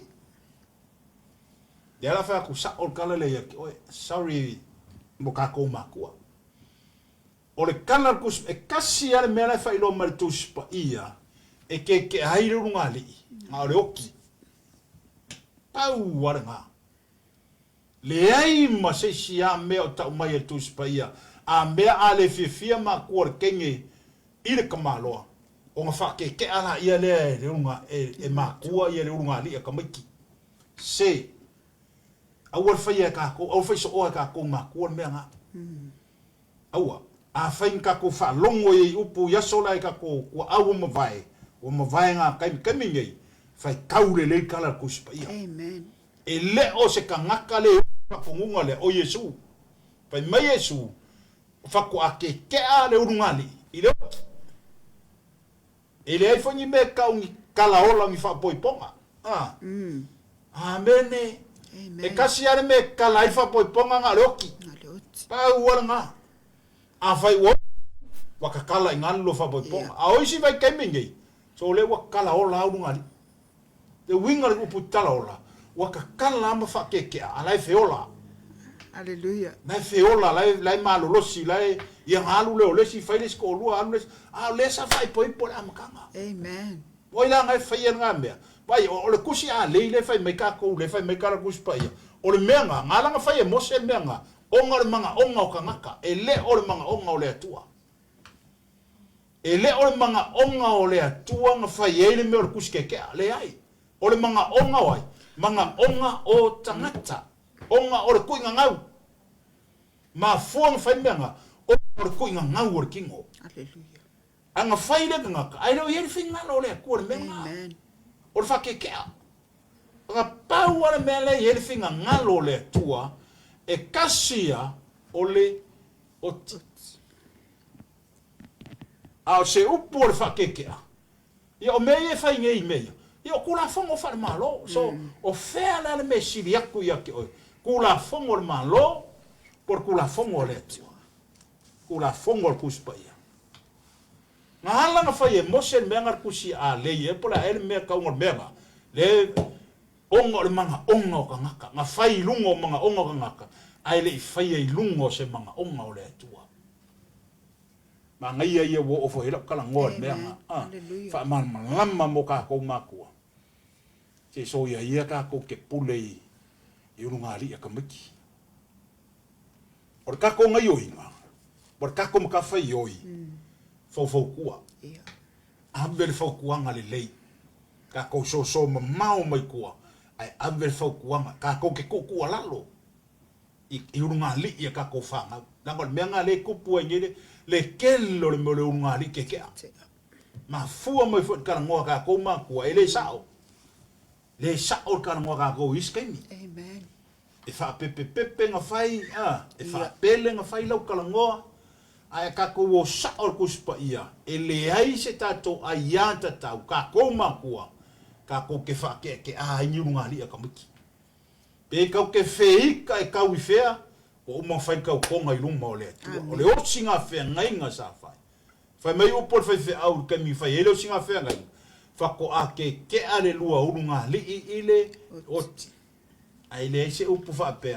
ya la fa ku sa o kala le ya oe sorry mo ka ko makua o le kala ku e kasi ale me la fa ilo mal tus pa ia e ke ai urungali ma le oki pau waranga le ai ma se sia me o ta mai tus pa ia a me ale fia ma ko kenge ile kamalo o nga fa ke ala ia le runga e makua ia le runga li ka miki se awar fa ia ka ko au fa so o ka ko makua me nga awa a fa in ka ko fa longo i upu ya sola ka ko au mo vai nga ka mingi fa kaule le kala ku spa ia Amen. e le o se ka ngaka le fa ko ngunga le o Yesu fa mai Yesu fa ko ake ale runga li ile ele ai fonyi me ka un kala ola mi fa poi ponga amen Amen. e kasi are me kala ai fa poi ponga nga loki Alot. pa uala nga a fai wo wa ka kala ngalo fa poi ponga a oisi vai kemingi so le wa kala ola au ngali te winga le uputala ola wa ka kala ma fa ke ala fe ola Hallelujah. na fe ola lai malo losi lai ia alu le ole si fai le sko lu alu a le sa fai poi poi amkanga Amen. Oi la ngai fai nga mea. Vai o le kusi a le fai mai ka ko le fai mai ka kus pa ia. O le mea nga nga fai mo se mea nga. O nga le manga o nga o kangaka. E le o le manga o nga o le atua. E le o le manga o nga o le atua nga fai e le mea o le kusi ke le ai. O le manga o nga wai. Manga o nga o tangata. O nga o le kuinga ngau. Ma fuang fai mea nga. O le kuinga ngau o le kingo. Hallelujah. Anga fai le ngaka. Ai lo yeri finga lo le ko le mea nga. Amen. O le whakekea. Nga pau ana mea le hele whinga ngalo le tua e kasia o le oti. A o se upu o le whakekea. Ia o mea e whainga i mea. Ia o kula whango whare malo. So o whea le me siri aku i ake oi. Kula whango le malo por kula whango le tua. Kula whango le kuspa ia. Nga hala nga whai e mose mea ngar kusi a lei e pola ele mea kaunga mea le onga le manga onga o ka ngaka nga whai lungo o manga onga o ka ngaka ai le i whai e lungo se manga onga o le atua ma ngai ia wo o fo hela kala ngoa mea nga wha lama mo ka kou makua se so ia ka kou ke pule i urunga ali a ka miki or ka kou ngai oinga or ka kou maka whai oi fau kua. Yeah. Ambele fau kuanga le lei. Ka kou so mau mai kua. Ai ambele fau kuanga. Ka kou ke kukua lalo. I urunga li ia ka kou whanga. Nangol meanga le kupu e ngere. Le kelo le mole urunga li ke kea. Ma fua mai fua kara ngoa ka kou ma kua. E le sao. Le sao kara ngoa ka kou iskaini. Amen. E wha pepe nga whai. E wha pele nga whai lau kara ngoa. Ai ka ko o sa o kuspa ia e le ai se tato ai ata tau ka ko makua ka ko ke fa ke a ni runga li ka miki pe ka ke fei ka e ka wi fea o mo fa ka ko ngai lunga o le o le o singa fe ngai nga sa fa mai o por fe au ka mi fa ele o singa fe ngai fa ko a ke ale lua runga li ile o ai le se o pu fa pe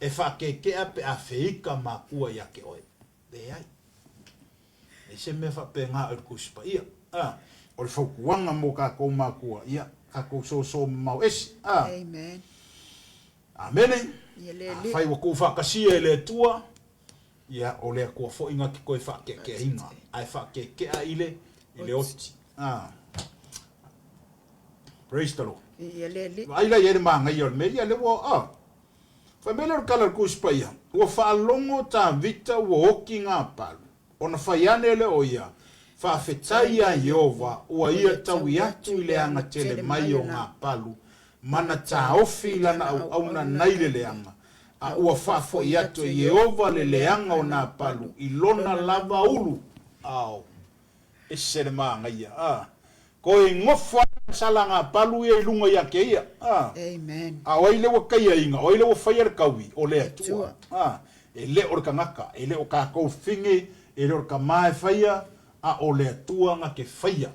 e whakeke a pe a whiika makua ia ke oe. Te ai. E se me whape ngā ur kuspa ia. O le whaukuanga mo kākou makua ia. Kākou so mau esi. Amen. Amene. Ia le Whai wa kou whakasia e le tua. Ia o lea kua fo inga ki koe whakeke hinga. Ai whakeke a ile i le oti. Praise the Lord. Ia le. Aila ia le maanga ia le mea le wa Whai mele o kala kuspa ia. Ua whaalongo tā vita ua oki ngā palu. Ona whaiane le o ia. Whaafetai a Yehova ua ia tau i atu i le anga tele mai o ngā palu. Mana tā ofi lana au auna nei le leanga. A ua whaafo i atu i Yehova le leanga o ngā palu. I lona lava ulu. Au. E se le maanga ia. Ko e ngofwa sala ngā palu ia i lunga ia ke ia. Amen. A oile wa kaia inga. Oile wa whaia kaui. O lea tua. E le o ka ngaka. E le o ka kou whinge. E le o ka mae whaia. A o lea tua nga ke whaia.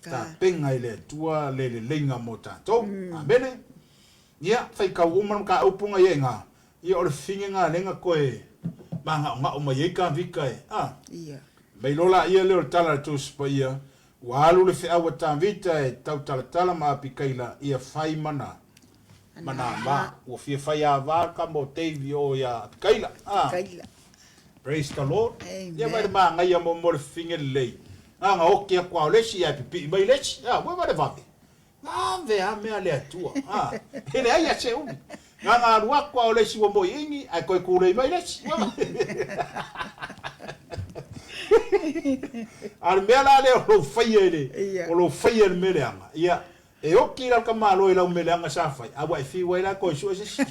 Ta penga i lea tua le lenga mo tātou. Amene. Ia, whai kau umanam ka aupunga ia ngā. Ia o le whinge ngā lenga koe. Manga o ngā o mai eika vika e. Ia. Mei lola ia leo tala le tūspa ia. Wa alu le whiawa tā vita e tau tala ma api kaila ia whai mana. Mana ma. Ua whia whai a vāka mo teivi o ia kaila. Kaila. Praise the Lord. Amen. Ia mai ma ngai mo mo le finge lei. Nga oke a kwa lesi ia pipi mai lesi. Wa wa le vape. Nga ve a mea le atua. Ele ai a se umi. Nga rua kwa lesi wa mo ingi ai koe kure mai lesi. Al mea la le o lo whaia ele. O lo whaia le meleanga. Ia. E oki la ka malo i lau meleanga sa whai. Awa e whiwa i la koe sua sisi.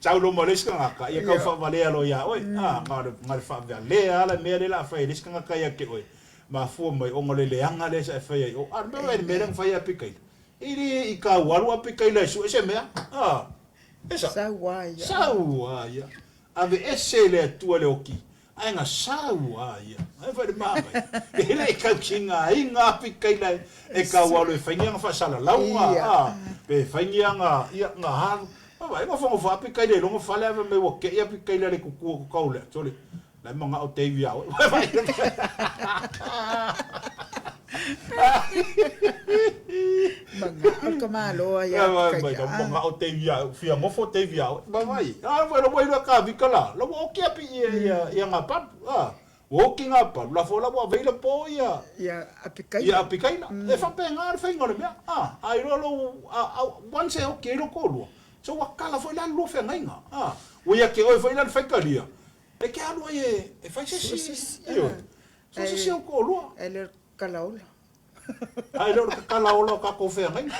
Tau lo mo leska ngaka. Ia kau whavalea lo ia. Oi. Ngare whavalea ala mea le la whai. Leska ngaka ia ke oi. Ma fua mai o ngole leanga le sa whai. O ar mea e meleanga whai a pikai. Iri i ka waru a pikai la sua. Ese mea. Esa. Sauaia. Sauaia. Ave ese le tua le oki. Ai nga saua ia. Ai vai mama. Ele ka kinga inga pikai lai e ka walu e fainga nga fasala launga. Pe fainga nga ia nga ha. Vai nga fongo fa pikai le longo fale ave me wo ke ia pikai le ku ku kaule. Tole. Lai manga o te via. Vai. Manga ka malo ia. Vai manga o te via. Fia mo fo te via. Vai. Vai lo vai ka vikala. Lo o ke api ia nga pa. Walking up, la fola bo veila po ia. Ia apikai. Ia apikai. E fa penga ar fenga le mea. Ai rolo once o ke ro kolo. So wakala foi la lo fe ngainga. O ia ke oi foi la fekalia. E ke alu e fai se si. Io. So se si o kolo. Ele kalaola. Ai lo kalaola ka ko fe ngainga.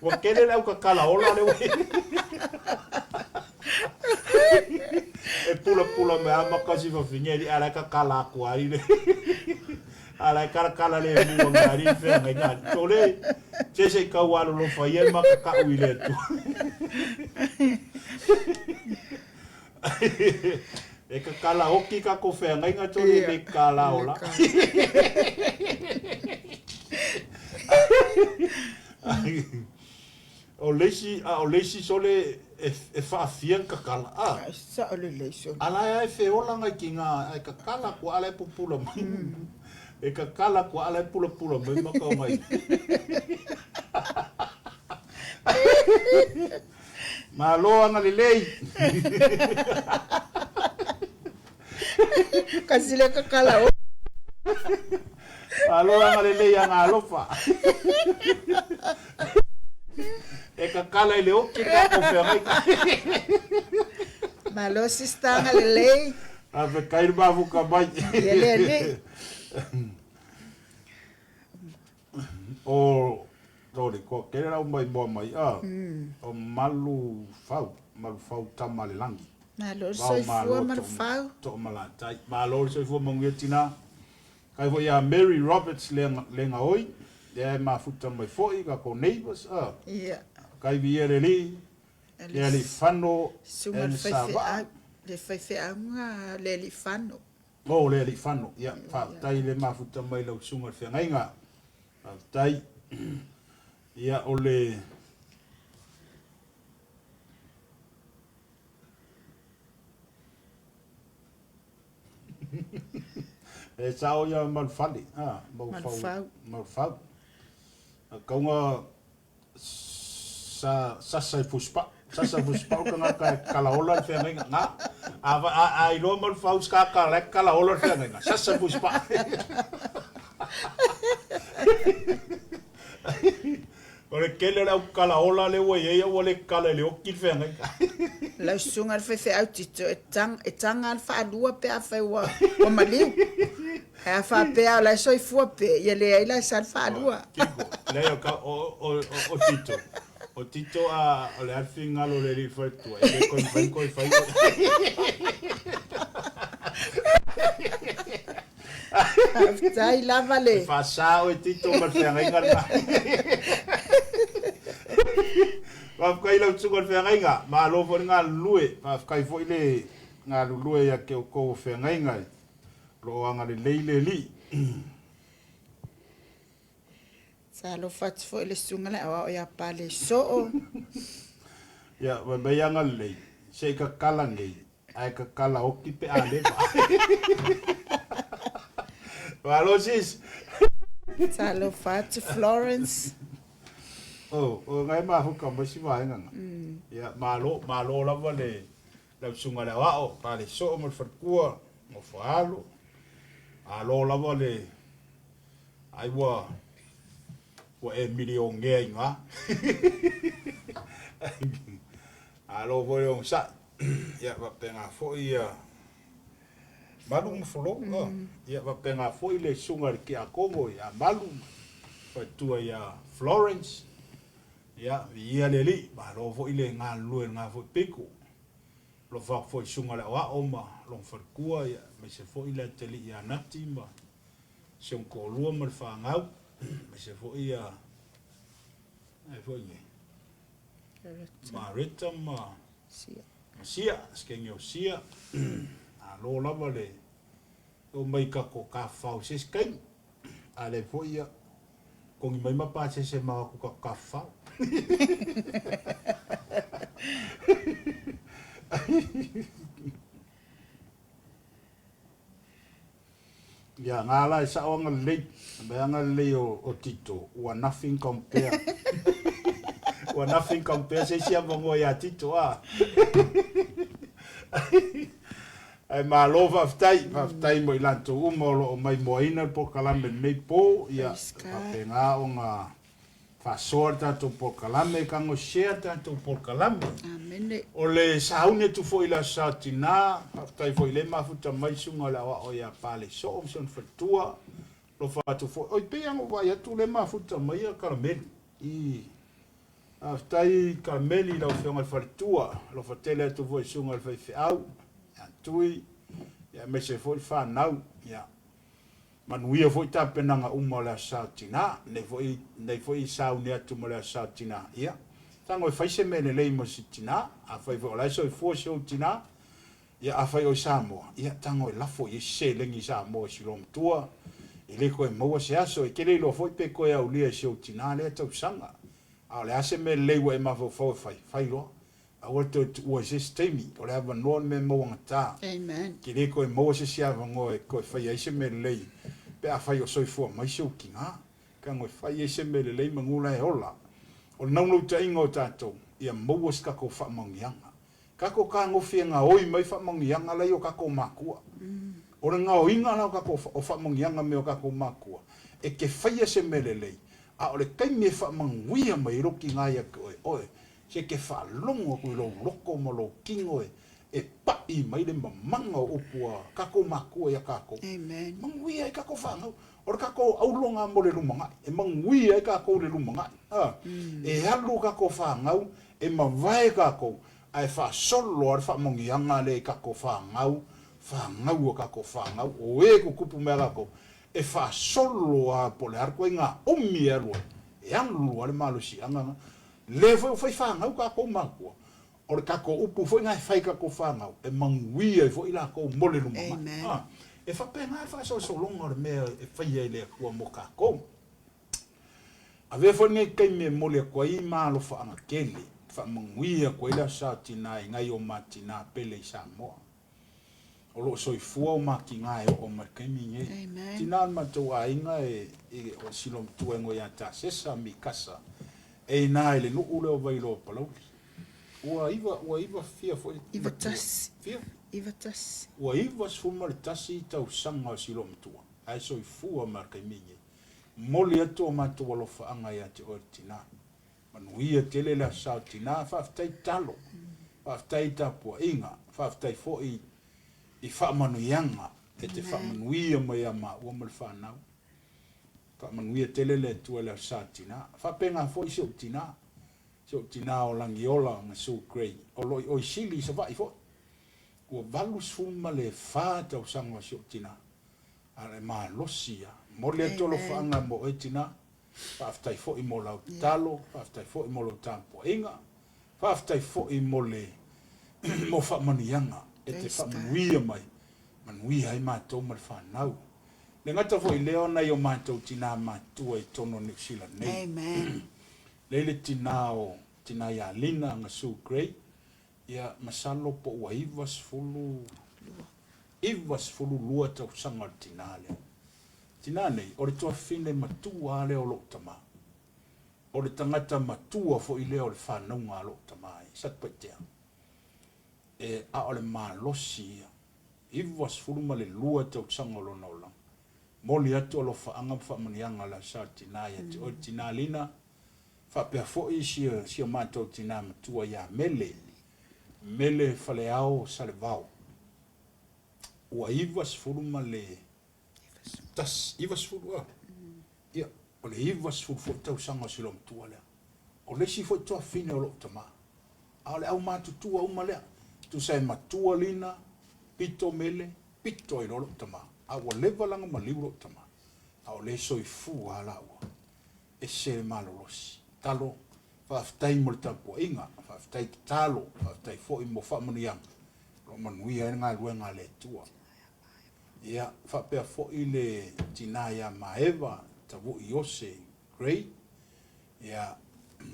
Wa kele la ka kalaola le. E pula me ama kasi fa fineli ala ka kala ko ari le. Ala kala le mu ngari fe ngainga. Tole se ka walo lo fa ye ma ka uile tu. E ka kala oki ka ko fe ngainga tole le kala ola. O lesi sole e fa fian ka kala. Sa ole leso. Ala ai fe ola ngai ki nga ai ka kala ko ala pupula mai. E ka kala ko ala pula mai ma ka mai. Ma lo nga lei. Kasile ka kala. Alo nga lei nga lofa. E ka kala ile o ki ka ko fe ngai. Malo sistanga lelei. Ave kair ba vu ka mai. Lelei. O dole ko ke ra mai bo mai o malu fau tamale langi. Malo soi fua mal fau. To mala tai. Malo soi fua manguetina. Kai vo ya Mary Roberts lenga oi. Ya ma futa mai foi ka ko neighbors. Ia. Kai viere li. Ya li fano el sava. Le fe anga le li fano. Oh le li fano. Ya fa tai le ma futa mai lo sunga fe ngainga. Tai Ia ole e sao ia malfali malfau kaunga sa sai puspa ka nga kalaola fe nga ai lo malfau ska kalaola fe nga sa sai puspa ore kele la kalaola le we ia ole kala le okil fe nga la sunga fe au tito etanga al fa lua pe a fe wa maliu ha fa pe la soi fu pe ia le ai la sa fa lua le o tito o tito a le alfinga lo le fa tu e ko fai Aftai lava le. Fa sa o tito ma fe nga Fa kai la tsuko fe nga ma lo fo nga lue fa kai fo ile nga lue ya ke ko fe nga lo anga le leile li sa lo fat fo ile sunga le o ya pale so ya ba ya nga le se ka kala ngi ai ka kala o ki pe ale ba lo sis sa lo fat Florence o ngai ma hu ka ba si wa nga ya ma lo la va le la sunga le wa o pa le so mo fa ku mo fa lo alo la va le ai wa e milion nge nga alo vo yo sa ya va penga fo ia malu mo folo ya va penga fo ile sunga ki a Kongo ya malu fa tu ya Florence ya ia le li ba lo fo ile nga lu nga fo piko lo fa fo sunga la wa oma lo fa kua ya me se fo ile tele ya natima se ko lu mo fa ngau me se fo ia ai fo ye Marita ma sia skengio sia a lo la vale o mai ka ko ka fa se skeng ale fo ia ko ngi mai ma pa se ma ko ka fa ya ngala sa o ngalei ba ngalei o tito wa nothing compare wa nothing compare se sia bongo ya tito ai ma lova ftai mo ilanto o mai moina po kalame nei po ya penga o nga fa sorta to po kalame kango share to po kalame amen o le saune tu fo ila satina ftai fo ile ma futa mai sunga la o ya pale so option fatua lo fa tu fo oi pe ngo va ya tu le ma futa mai ya kalame I aftai kameli la ofenga fatua lo fatele tu vo sunga fa au ya tui ya me se foi fa nau ya manuia foi tapenanga umola satina ne foi saune atu mola satina ya tango fa se mele le mo sitina a fa vo la so fo so tina ya a fa o samo ya tango la fo ye se le ni samo silom tua ile ko mo se aso e kele lo foi pe ko ya ulia so tina le tu sanga a le ase me le wa ma fo fai lo a wato was sistemi o le ava non me mo ngata amen ki le ko mo se sia ngo e ko fai ase me le pe a fai o soi fo mai so kinga ka ngo fai ase me le mangula e ola o non lo ta ingo tato ia mo was ka ko fa mongianga ka ko ka ngo fianga oi mai fa mongianga la yo ka ko makua o nga o inga la ka ko fa mongianga me o ka ko makua e ke fai ase me le a ole kai me fa manguia mai roki nga ia ko oi se ke fa longo ko lo loko mo lo kingo e pa I mai le manga o pua ka ko maku ia ka ko amen manguia ka ko fa no o ka ko au longa mo le lumanga e manguia ka ko le lumanga e halu ka ko fa ngau e mavai ka ko ai fa solo ar fa manguia nga le ka ko fa ngau ka ko fa ngau o e ko kupu me ka ko e fa solo a pole ar ko nga o mi ero e anu ale malo si anga le foi fa ngau ka ko maku o ka ko upu foi nga fai ka ko fa ngau e manguia foi la ko mole lu ma e fa pena fa so longo me e fai ele ko mo ka ko Ave fo ngai kai me mole ko I malo fa anga kele fa manguia ko ila sa tina ngai o matina pele Samoa o lo soifua o makinga o makemi nge tina matou ainga e o silom tuengo ya ta sesa mikasa e na ele no ule o vai lo palo ua iva fia fo Iva tas. fia Iva tas. ua iva sfuma le tasi tau sanga o silom tua ai soifua makemi nge moli atu o matou lo fa anga ya te o tina manuia tele la sa tina fa ftai talo fa ftai tapu inga fa ftai fo I whaamanuianga, e te whaamanuia mai a maa ua mali whanau. Whaamanuia tele le tua leo sa tina. Whapenga fo I seo tina. Seo tina o Langiola ngā Sue Gray. O loi o Isili sa vai fo. Ua valus fuma le wha tau sanga seo tina. Ale maa losia. Mole atolo whaanga mo e tina. Whaaftai fo I mo lau talo. Whaaftai fo I mo lau tampo inga. Whaaftai fo I mo le mo whaamanuianga. E te whamanuia mai, manuia ai mātou ma le whanau. Le ngata fo I leo nei o mātou tina mātua I tono New Zealand nei. Amen. Leile tina o tina ia Lina ngā Sue Gray, ia masalo po ua ivas fulu lua tau sanga o tina leo. Tina nei, o le toa fine matua leo lo tama. O le tangata matua fo I leo le whanau ngā lo tama. Sat paitea. E a ole malosi ivas fuluma le lua tau tsanga lona ola moli atu alo whaanga whamanianga la sa tina ia te o tina Lina whapea foi sia mātou tina matua ia mele whale ao sale vau ua ivas fuluma le tas ivas fulua ia o le ivas fulu tau sanga silo matua lea o le si foi toa fine o lo tama a ole au mātutua umalea tu sai matua Lina, pito mele, pito I rolo tama. A wa leva langa ma liuro tama. A o le soifu ala ua. E se malolosi. Talo, whaaftai mo le tapu inga, whaaftai talo, whaaftai fo I mo whaamanianga. Lo manuia e ngā lue ngā le tua. Ia, whaapea fo I le tina ia maeva, tavu I ose, Gray. Ia,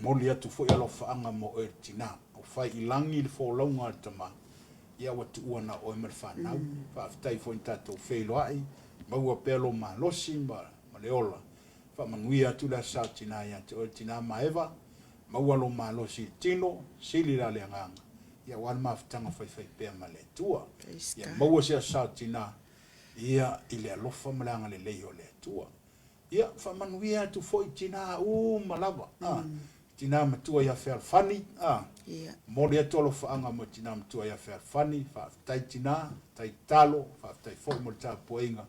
moli atu fo I alo whaanga mo e tina. O fai I langi le fo launga tama. Ia watu ua na oe mar whanau. Whaaftai fo I tatou whailoai. Maua pelo ma losi ma le ola. Whamanuia atu la sa tina ia te oe tina maeva. Maua lo ma losi tino. Sili la le anganga. Ia wan mawhitanga whai pēr ma le tua. Ia maua sea sa tina. Ia I le alofa malanga le leio le tua. Ia whamanuia atu fo I tina malawa. Tina matua ia whaalfani. Mori atolo whaanga mo tina matua ia whaalfani. Whaaftai tina, tai talo, whaaftai fo mo ta poinga.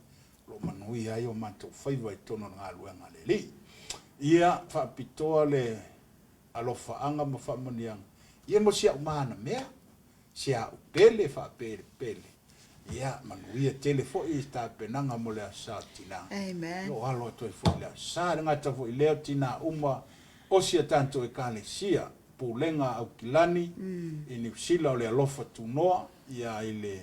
Lo manui ai o mātou whaiva I tono ngā luenga le li. Ia whaapitoa le alo whaanga mo whaamanianga. Ia mo sia umana mea. Sia upele whaapele. Ia manuia tele fo I sta penanga mo le asa tina. Amen. Lo alo atoi fo le asa. Ngata fo I leo tina uma. Osia tanto e kale sia. Pulenga au kilani. I New Zealand o le alofa tunoa. Ia I le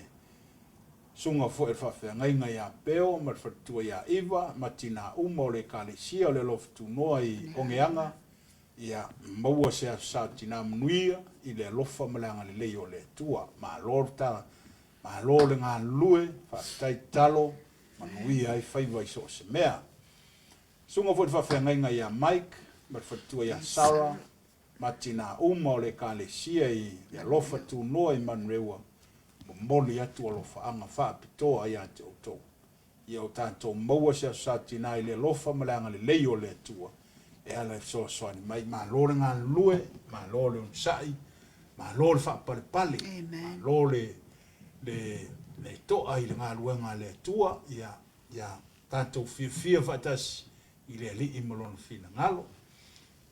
sunga fo e whawhea ngainga ia peo. Marfatua ia iwa. Matina uma o le kale sia o le alofa tunoa I ongeanga. Ia maua sea sa tina manuia. I le alofa malanga le lei o le tua. Ma lor ta. Ma lor le ngā lue. Whaatai talo. Manuia ai whaiva I so se mea. Sunga fo e whawhea ngainga ia Mike. Marfatua ia Sarah. Matina uma o le kalesia I le alofa tu noa I manreua. Moli atu alofa anga whaapitoa ia te oto. Ia o tātou maua sea sa tina I le alofa malanga le leio le tua. E ala so soani mai ma lore ngā lue, ma lore unsai, ma lore whaapale pale. Ma lore le toa I le ngā lue ngā le tua. Ia tātou fia whaatasi I le li I malona fina ngalo.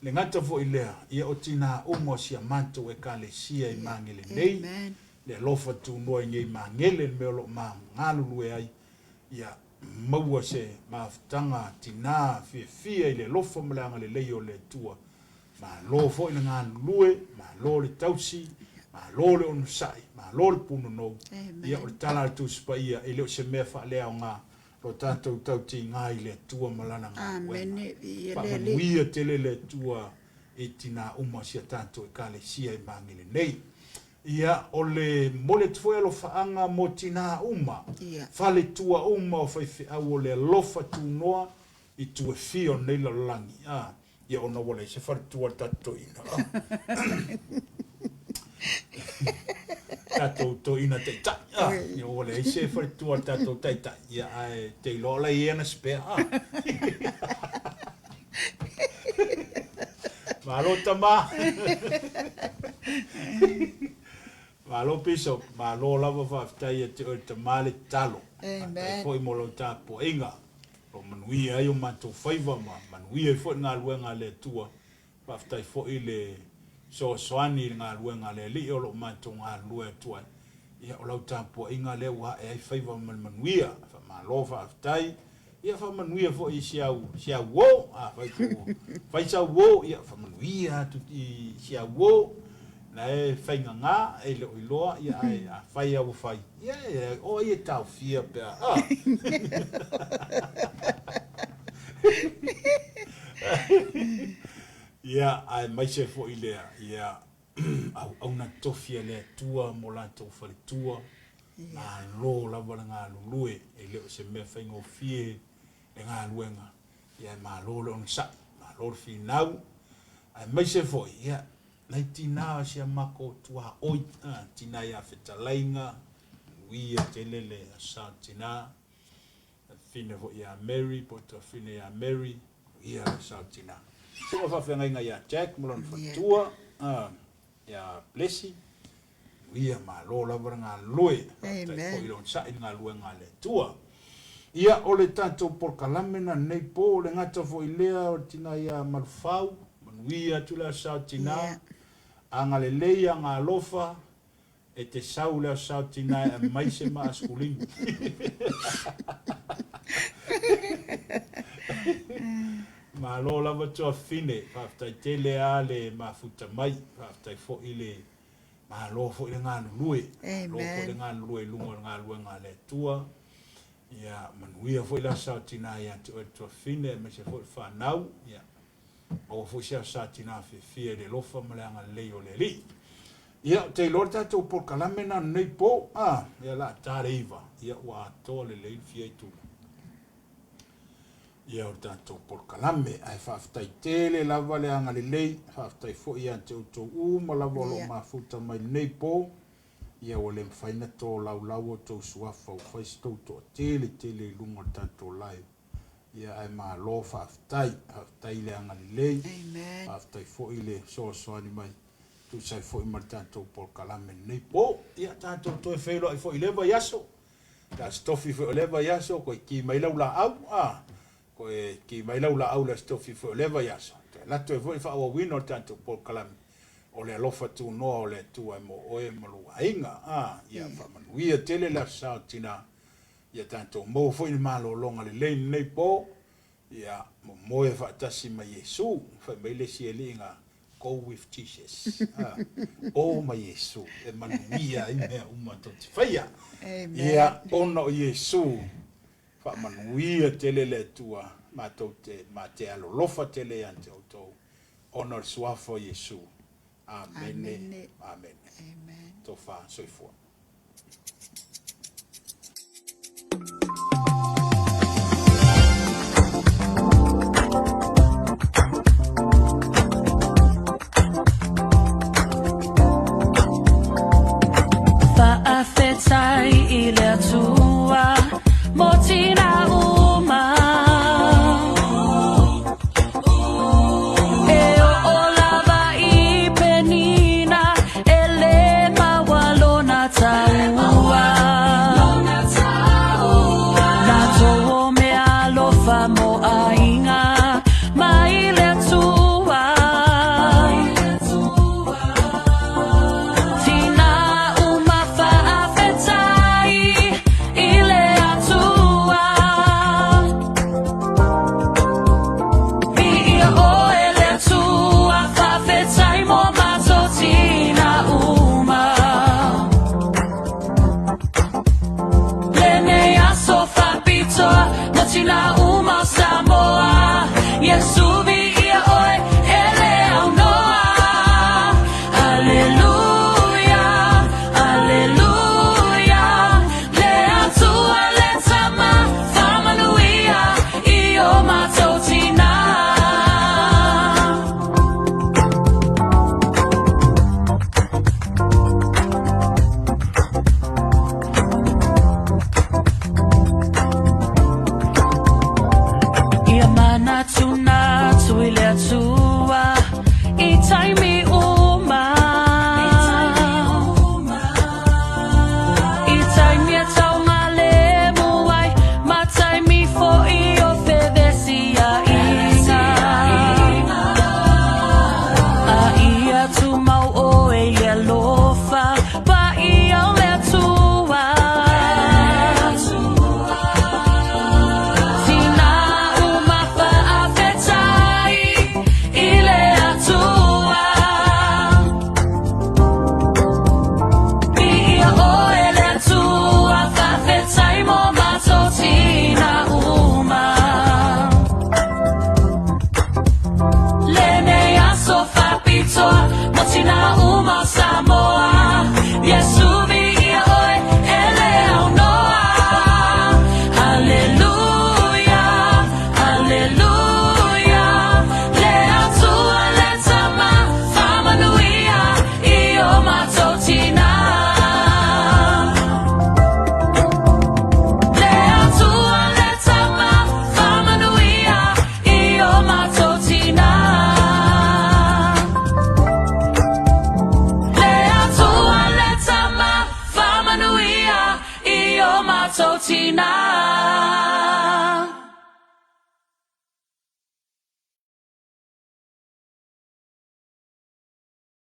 Le ngata fo I lea, ia o tina umo sia manto e ka le sia I mangele nei. Le lofa tu noi ngei mangele me lo ma ngalu lue ai. Ia maua se maftanga tina fia I le lofa malanga le leio le tua. Ma lo fo I le ngalu lue, ma lo le tausi, ma lo le onusai, ma lo le puno nou. Ia o le tala tu spa ia, I leo se mea wha lea o ngā lo tātou tau ti ngai le tua malana ngā Amene vi whamanuia tele le tua e tina uma sia tātou e kale sia e mangile nei. Ia o le mole tfoe lo whaanga mo tina uma. Whale tua uma o whaiwhi au o le alofa tu noa i tu e fio nei la langi. Ia ona wale se whare tua tātou ina. Tātou to ina te tai. Ia wale se whare tua tātou tai tai. Ia ai te lola i ena spea. Malo tama. Malo piso, malo lava whaftai e te male talo. Amen. Foi molo tapo inga. Lo manuia ai o matou whaiva ma. Manuia i foi ngā luenga le tua. Whaftai foi le soani ngā luenga le li o lo matou ngā lue tua. Ia o lau tapo inga le ua e ai whaiva manuia. Malo whaftai. Ia whamanuia foi sia wo. Whai sa wo. Ia whamanuia tuti sia wo. Na e whainga ngā, e leo i loa, ia ai a whai au whai. Ia, o ia tau fia pia. Ia, ai mai se fo i lea, ia, au na tofia lea tua, mo la tau whare tua, ngā lo lava ngā lulue, e leo se mea whainga o fie, e ngā luenga. Ia, mā lo leo na sa, mā lo fi nau, ai mai se fo i, ia, Nai tina sia mako tua oi, tina ia whetalainga, wia telele a sa tina, fine vo ia Mary, poto fine ia Mary, ia sa tina. Sima whawhenga ia Jack, mulon whatua, ia Blessy, wia ma lola vara ngā loe, tai ilon sa in ngā loe ngā le tua. Ia ole tātou porkalamena nei po, le ngata vo ilea o tina ia Marufau, manuia tula sa tina, anga le leia ngā lofa, e te sau leo sau tina e maise ma askulini. Ma lo lava toa fine, whaftai tele a le mafuta mai, whaftai fo ile, ma lo fo ile ngā nulue. Lo fo ile ngā nulue, lunga ngā lue ngā le tua. Ia manuia fo ile sau tina ia toa fine, me se fo ile whanau. Ia. O fo sia sa tina fia de lofa malanga leo le li. Ia te lorta to por kalamena nei po ia la tareiva ia wa to le fia tu. Ia o tanto por kalame ai faftai tele lava le anga le lei faftai fo ia to uma lava lo mafuta mai nei po ia o le faina to lau to suafa o fais to tele lunga tanto live. Ia ai ma lo faftai le anga lei. Amen. Faftai fo ile so ani mai. Tu sai fo i martanto por kalame nei po. Ia tanto to e felo ai fo i leva yaso. Da stofi fo leva yaso ko ki mai laula au. Ko ki mai laula au la stofi fo leva yaso. La to e fo i fa o wino tanto por kalame. O le alofa tu no o le tu ai mo oe malu ainga. Ia fa manuia tele la sa tina. Ia tanto mo foi malo longa le lei nei po ia mo e fa tasi mai Yesu fa mai le si elinga go with Jesus o mai Yesu e manuia i me uma to faia ia ono Yesu fa manuia tele le tua ma te alo lofa tele ante auto ono suafo Yesu amen amen to fa so fo Faafetai ile tua motina uma olava I penina ele mawalona motina uma Samoa Yesu bi ia oe ele au noa Alleluia Alleluia le atua le tama famanuia io matotina Tuna tuile tua I taimi uma I taimi tau ngale muai ma taimi fo I o fevesia inga a ia tu mau o e le lofa pa I au le tua Motina uma Samoa Yesu bi ia oe ele au noa Alleluia Alleluia le atua le tama famanuia io matotina le atua le tama famanuia io matotina Io matotina